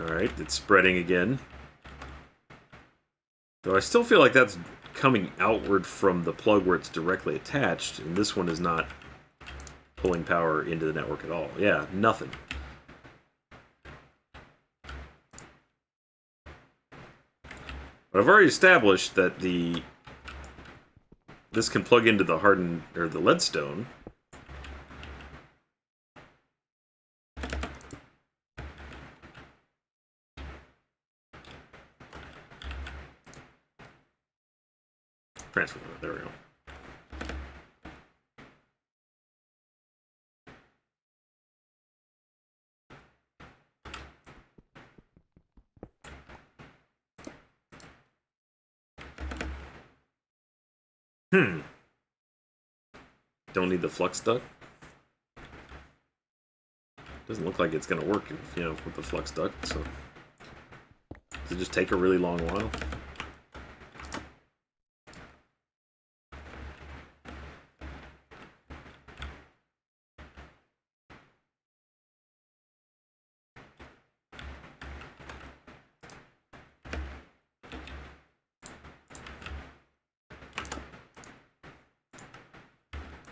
Alright, it's spreading again. Though I still feel like that's coming outward from the plug where it's directly attached, and this one is not pulling power into the network at all. Yeah, nothing. But I've already established that this can plug into the hardened, or the leadstone. Transfer limit, there we go. Don't need the flux duct. Doesn't look like it's gonna work, you know, with the flux duct, so... Does it just take a really long while?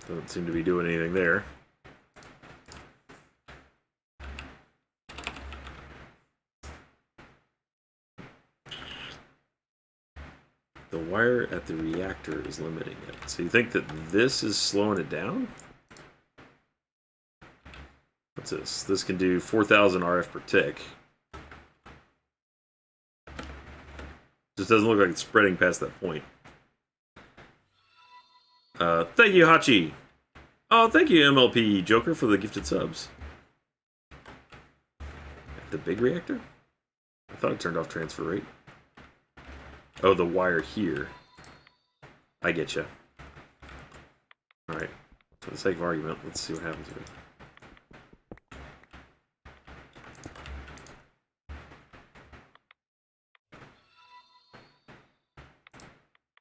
Doesn't seem to be doing anything there. The wire at the reactor is limiting it. So you think that this is slowing it down? What's this? This can do 4,000 RF per tick. Just doesn't look like it's spreading past that point. Thank you, Hachi. Oh, thank you, MLP Joker, for the gifted subs. The big reactor? I thought it turned off transfer rate. Oh, the wire here. I get you. Alright. For the sake of argument, let's see what happens here.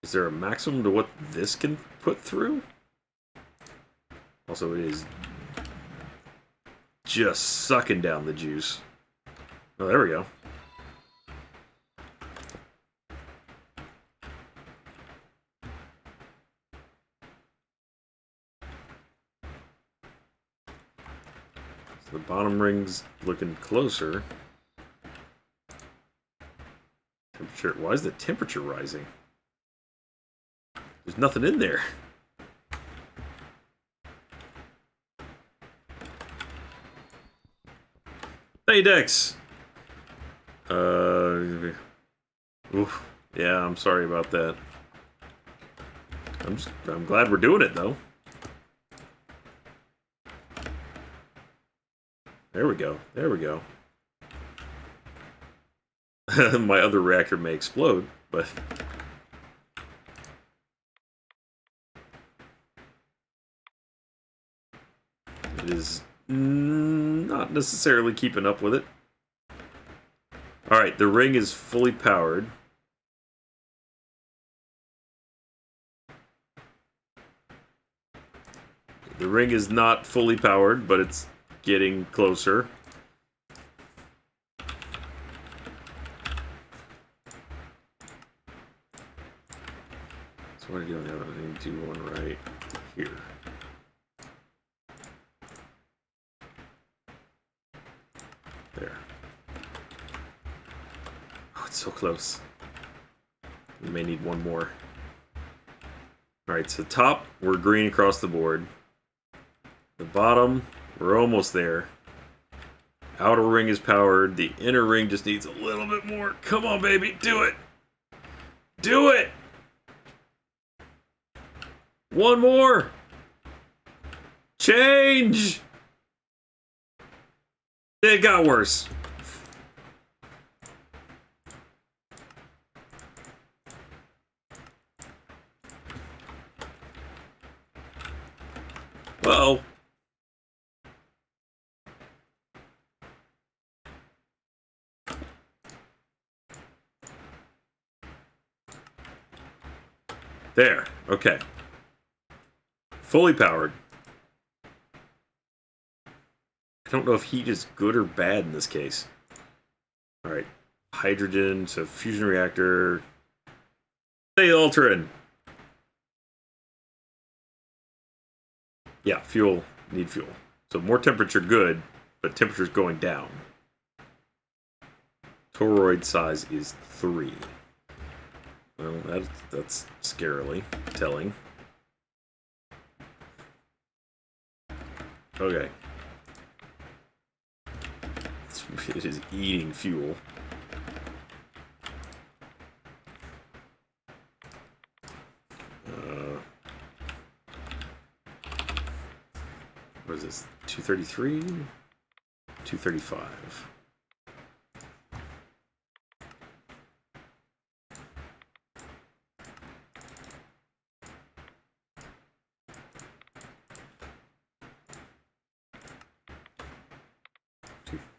Is there a maximum to what this can put through? Also, it is just sucking down the juice. Oh, there we go. So the bottom ring's looking closer. Temperature. Why is the temperature rising? There's nothing in there. Hey, Dex. Oof. Yeah, I'm sorry about that. I'm glad we're doing it though. There we go. There we go. My other reactor may explode, but it is not necessarily keeping up with it. Alright, the ring is fully powered. The ring is not fully powered, but it's getting closer. So what are you doing now? I need to do one right here. There. Oh, it's so close. We may need one more. Alright, so top, we're green across the board. The bottom, we're almost there. Outer ring is powered. The inner ring just needs a little bit more. Come on, baby, do it! Do it! One more! Change! It got worse. Uh-oh. There. Okay. Fully powered. I don't know if heat is good or bad in this case. Alright. Hydrogen, so fusion reactor. Hey, Ultron! Yeah, fuel. Need fuel. So more temperature, good, but temperature's going down. Toroid size is 3. Well, that's scarily telling. Okay. It is eating fuel. What is this? 233? 235.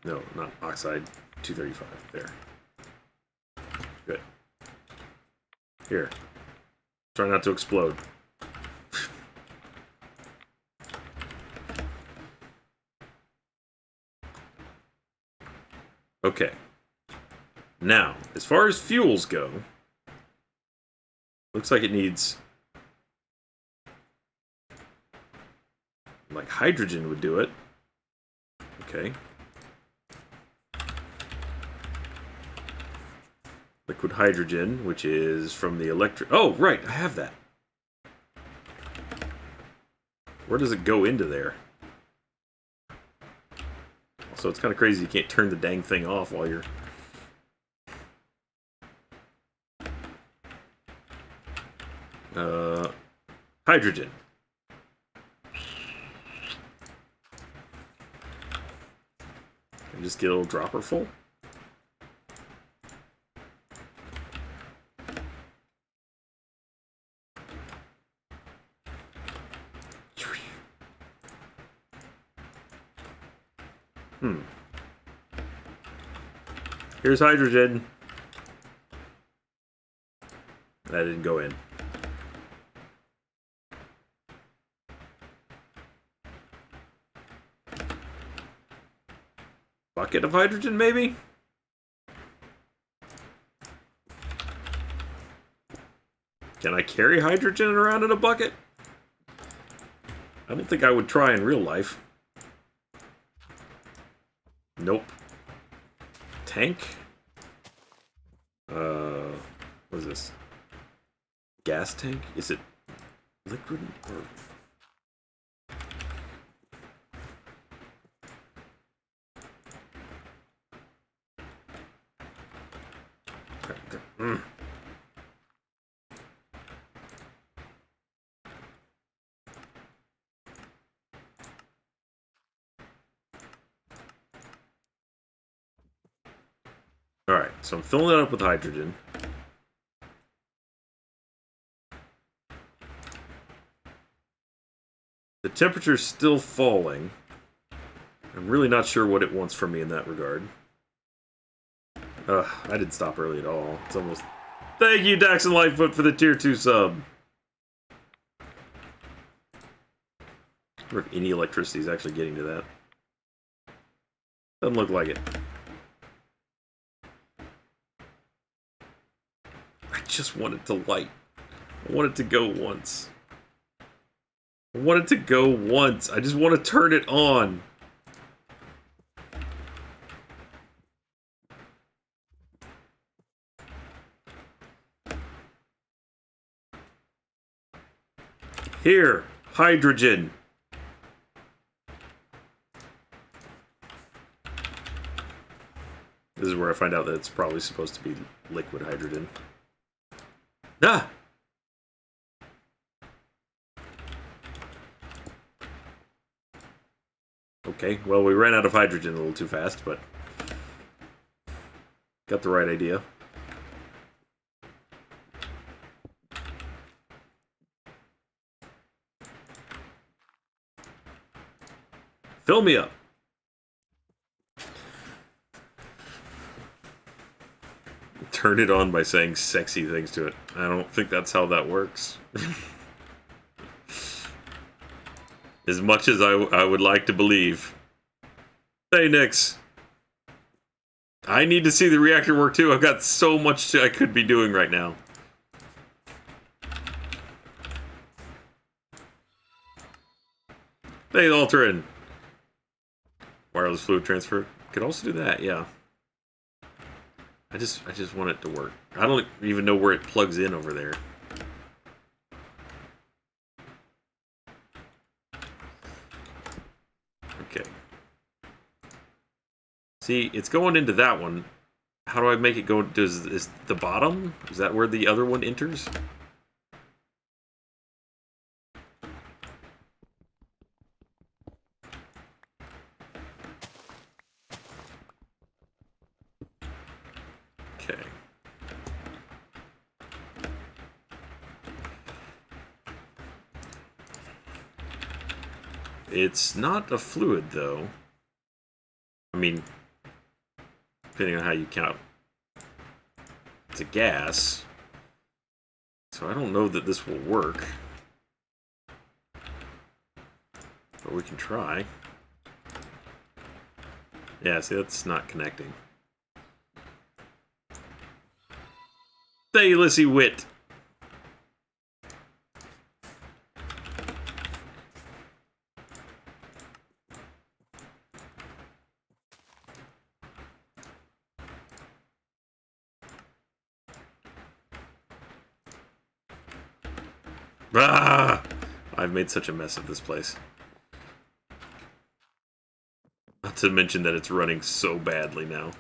No, not oxide. 235. There. Good. Here. Try not to explode. Okay. Now, as far as fuels go, looks like it needs... like hydrogen would do it. Okay. Liquid hydrogen, which is from the electric... Oh, right, I have that. Where does it go into there? So it's kind of crazy you can't turn the dang thing off while you're... Hydrogen. And just get a little dropper full. Here's hydrogen. That didn't go in. Bucket of hydrogen, maybe? Can I carry hydrogen around in a bucket? I don't think I would try in real life. Nope. Tank? What is this? Gas tank? Is it liquid or... Alright, so I'm filling it up with hydrogen. The temperature's still falling. I'm really not sure what it wants from me in that regard. I didn't stop early at all. It's almost... Thank you, Daxon Lightfoot, for the tier 2 sub. I wonder if any electricity is actually getting to that. Doesn't look like it. I just want it to light. I want it to go once. I want it to go once. I just want to turn it on. Here, hydrogen. This is where I find out that it's probably supposed to be liquid hydrogen. Ah! Okay, well, we ran out of hydrogen a little too fast, but... got the right idea. Fill me up. Turn it on by saying sexy things to it. I don't think that's how that works. As much as I would like to believe. Hey, Nix. I need to see the reactor work too. I've got so much I could be doing right now. Hey, Alterin. Wireless fluid transfer. Could also do that, yeah. I just want it to work. I don't even know where it plugs in over there. Okay. See, it's going into that one. How do I make it go? Is the bottom? Is that where the other one enters? Okay. It's not a fluid, though. I mean, depending on how you count. It's a gas. So I don't know that this will work. But we can try. Yeah, see, that's not connecting. Hey, Lissy Wit. Ah! I've made such a mess of this place. Not to mention that it's running so badly now.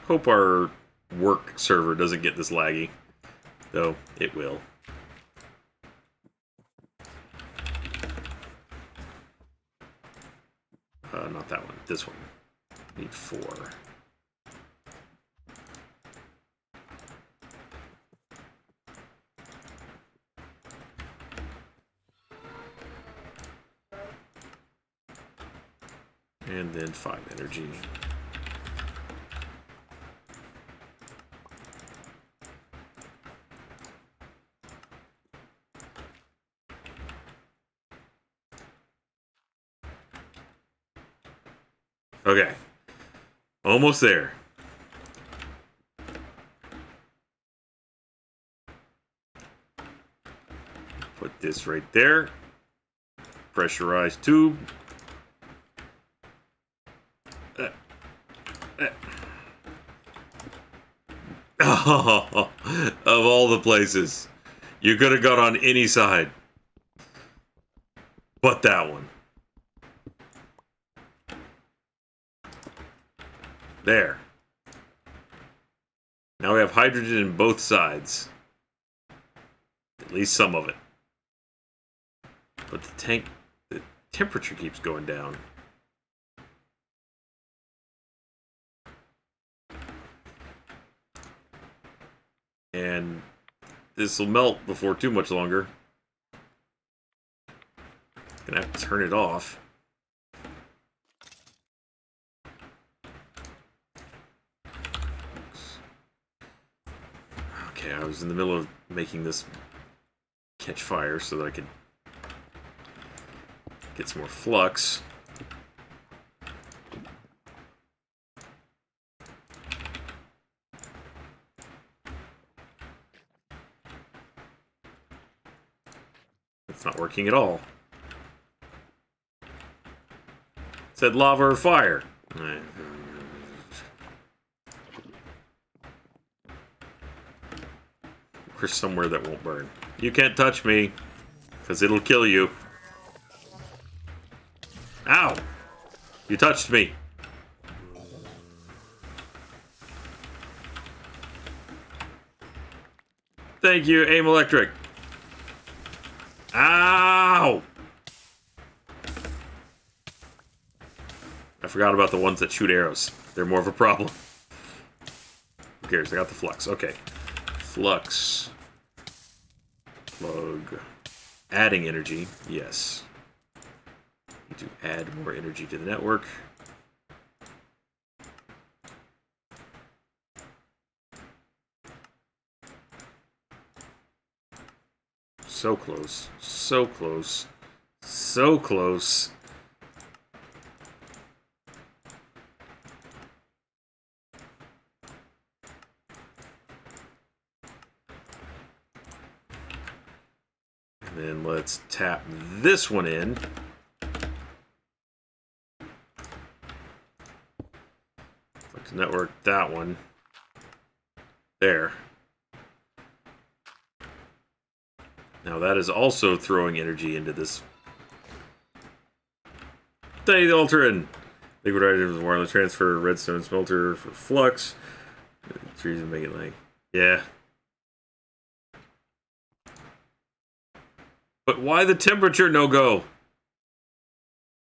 Hope our work server doesn't get this laggy, though it will. Not that one. This one. Need 4. And then 5 energy. Okay. Almost there. Put this right there. Pressurized tube. Oh, of all the places. You could have got on any side. But that one. There. Now we have hydrogen in both sides. At least some of it. But the temperature keeps going down. And this will melt before too much longer. Gonna have to turn it off. Okay, I was in the middle of making this catch fire so that I could get some more flux. It's not working at all. It said lava or fire. Or somewhere that won't burn. You can't touch me, because it'll kill you. Ow! You touched me. Thank you, Aim Electric. Ow! I forgot about the ones that shoot arrows. They're more of a problem. Who cares? I got the flux. Okay. Flux. Plug. Adding energy. Yes. Need to add more energy to the network. So close. So close. So close. And then let's tap this one in. Let's network that one. There. Now that is also throwing energy into this. Stay the Ultron! Liquid items, wireless transfer, redstone smelter for flux. Trees and make it like. Yeah. But why the temperature no go?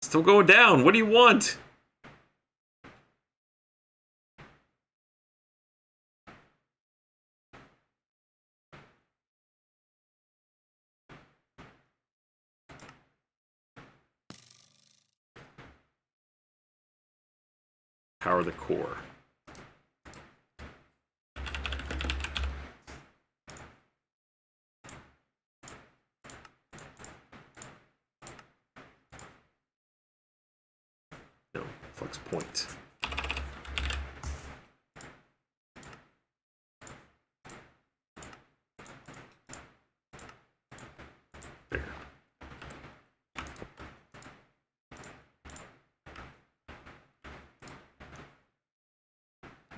Still going down. What do you want? Power the core. No, flux point.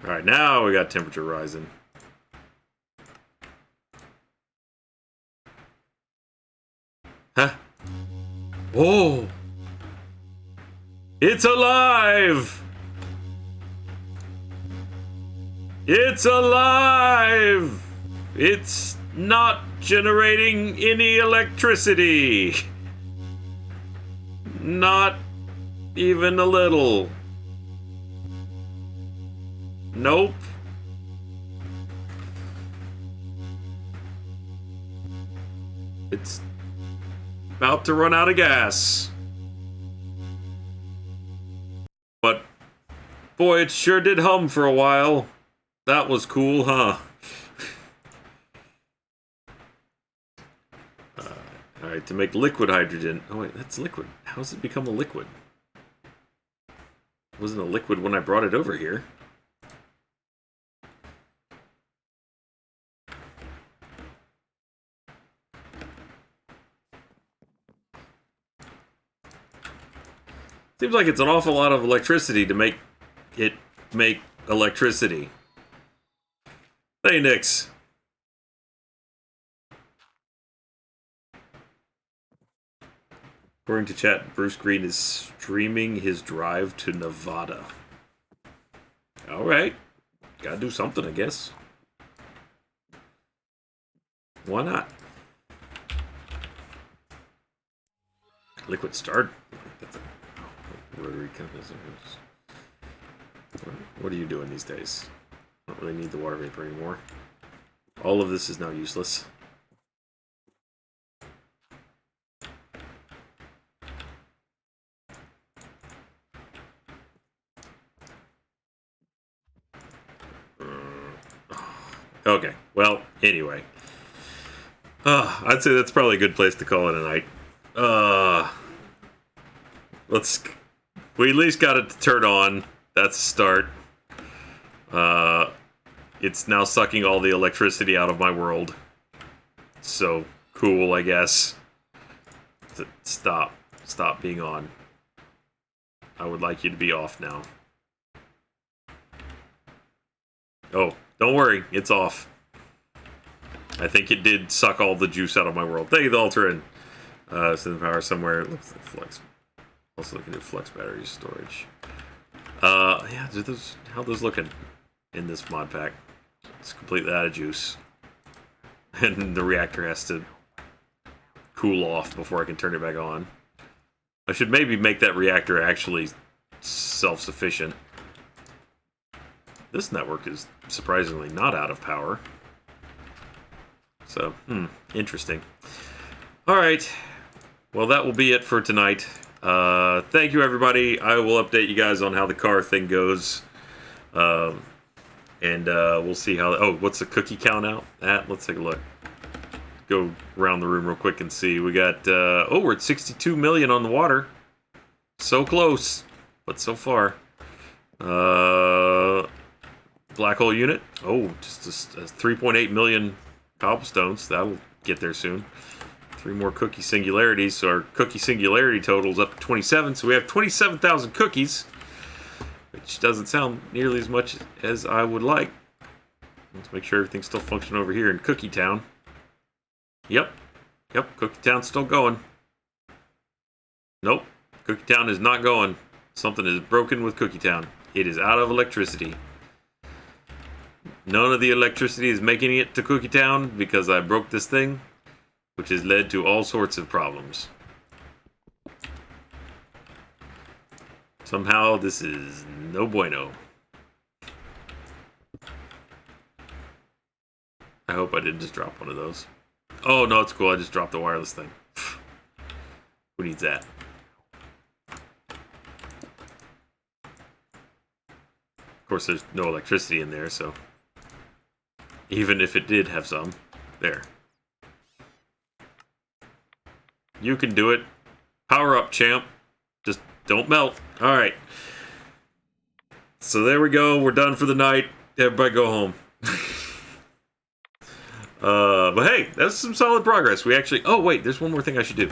Alright, now we got temperature rising. Huh? Whoa! It's alive! It's alive! It's not generating any electricity. Not even a little. Nope. It's about to run out of gas. But boy, it sure did hum for a while. That was cool, huh? Alright, to make liquid hydrogen. Oh wait, that's liquid. How's it become a liquid? It wasn't a liquid when I brought it over here. Seems like it's an awful lot of electricity to make it make electricity. Hey, Nix. According to chat, Bruce Green is streaming his drive to Nevada. Alright. Gotta do something, I guess. Why not? Liquid start? That's a rotary compass. What are you doing these days? I don't really need the water vapor anymore. All of this is now useless. Okay, well, anyway. I'd say that's probably a good place to call it a night. We at least got it to turn on. That's a start. It's now sucking all the electricity out of my world. So, cool, I guess. Stop being on. I would like you to be off now. Oh, don't worry, it's off. I think it did suck all the juice out of my world. Thank you, the altar, and send the power somewhere. It looks like flex. Also looking at flex battery storage. Yeah, how are those looking in this mod pack? It's completely out of juice. And the reactor has to cool off before I can turn it back on. I should maybe make that reactor actually self-sufficient. This network is surprisingly not out of power. So, interesting. Alright. Well, that will be it for tonight. Thank you, everybody. I will update you guys on how the car thing goes. And we'll see how... Oh, what's the cookie count out at? Let's take a look. Go around the room real quick and see. We got... oh, we're at 62 million on the water. So close. But so far. Black hole unit. Oh, just 3.8 million cobblestones. That'll get there soon. 3 more cookie singularities. So our cookie singularity total is up to 27. So we have 27,000 cookies. Which doesn't sound nearly as much as I would like. Let's make sure everything's still functioning over here in Cookie Town. Yep, Cookie Town's still going. Nope, Cookie Town is not going. Something is broken with Cookie Town. It is out of electricity. None of the electricity is making it to Cookie Town because I broke this thing, which has led to all sorts of problems. Somehow this is no bueno. I hope I didn't just drop one of those. Oh, no, it's cool. I just dropped the wireless thing. Who needs that? Of course, there's no electricity in there, so... Even if it did have some. There. You can do it. Power up, champ. Just don't melt. Alright. So there we go. We're done for the night. Everybody go home. But hey, that's some solid progress. We actually... Oh, wait. There's one more thing I should do.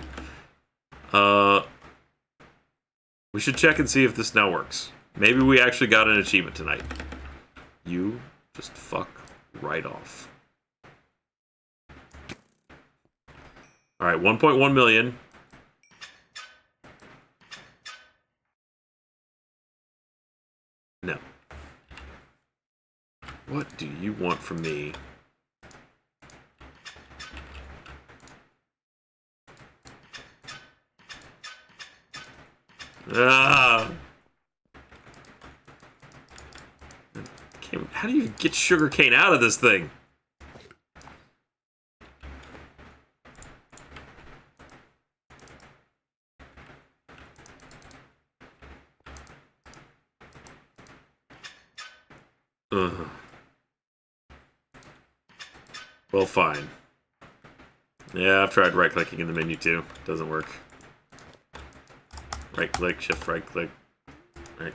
We should check and see if this now works. Maybe we actually got an achievement tonight. You just fuck right off. Alright, 1.1 million. No. What do you want from me? Ah! How do you get sugarcane out of this thing? Ugh. Well, fine. Yeah, I've tried right-clicking in the menu too. Doesn't work. Right-click, shift right-click. Right.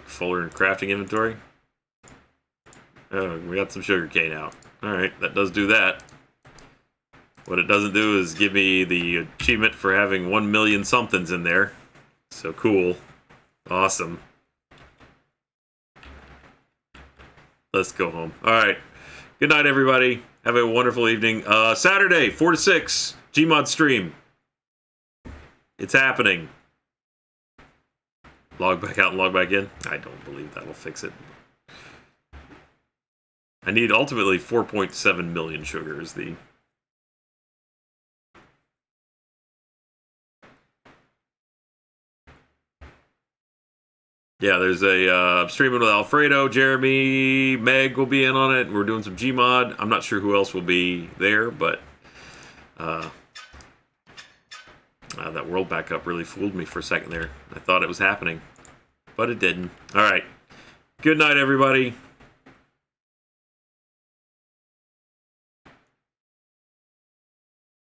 Folder and crafting inventory. Oh, we got some sugarcane out. Alright, that does do that. What it doesn't do is give me the achievement for having 1 million somethings in there. So cool. Awesome. Let's go home. Alright. Good night, everybody. Have a wonderful evening. Saturday, 4 to 6, Gmod stream. It's happening. Log back out and log back in. I don't believe that'll fix it. I need ultimately 4.7 million sugar is the... Yeah, there's a streaming with Alfredo, Jeremy, Meg will be in on it. We're doing some Gmod. I'm not sure who else will be there, but that world backup really fooled me for a second there. I thought it was happening, but it didn't. All right. Good night, everybody.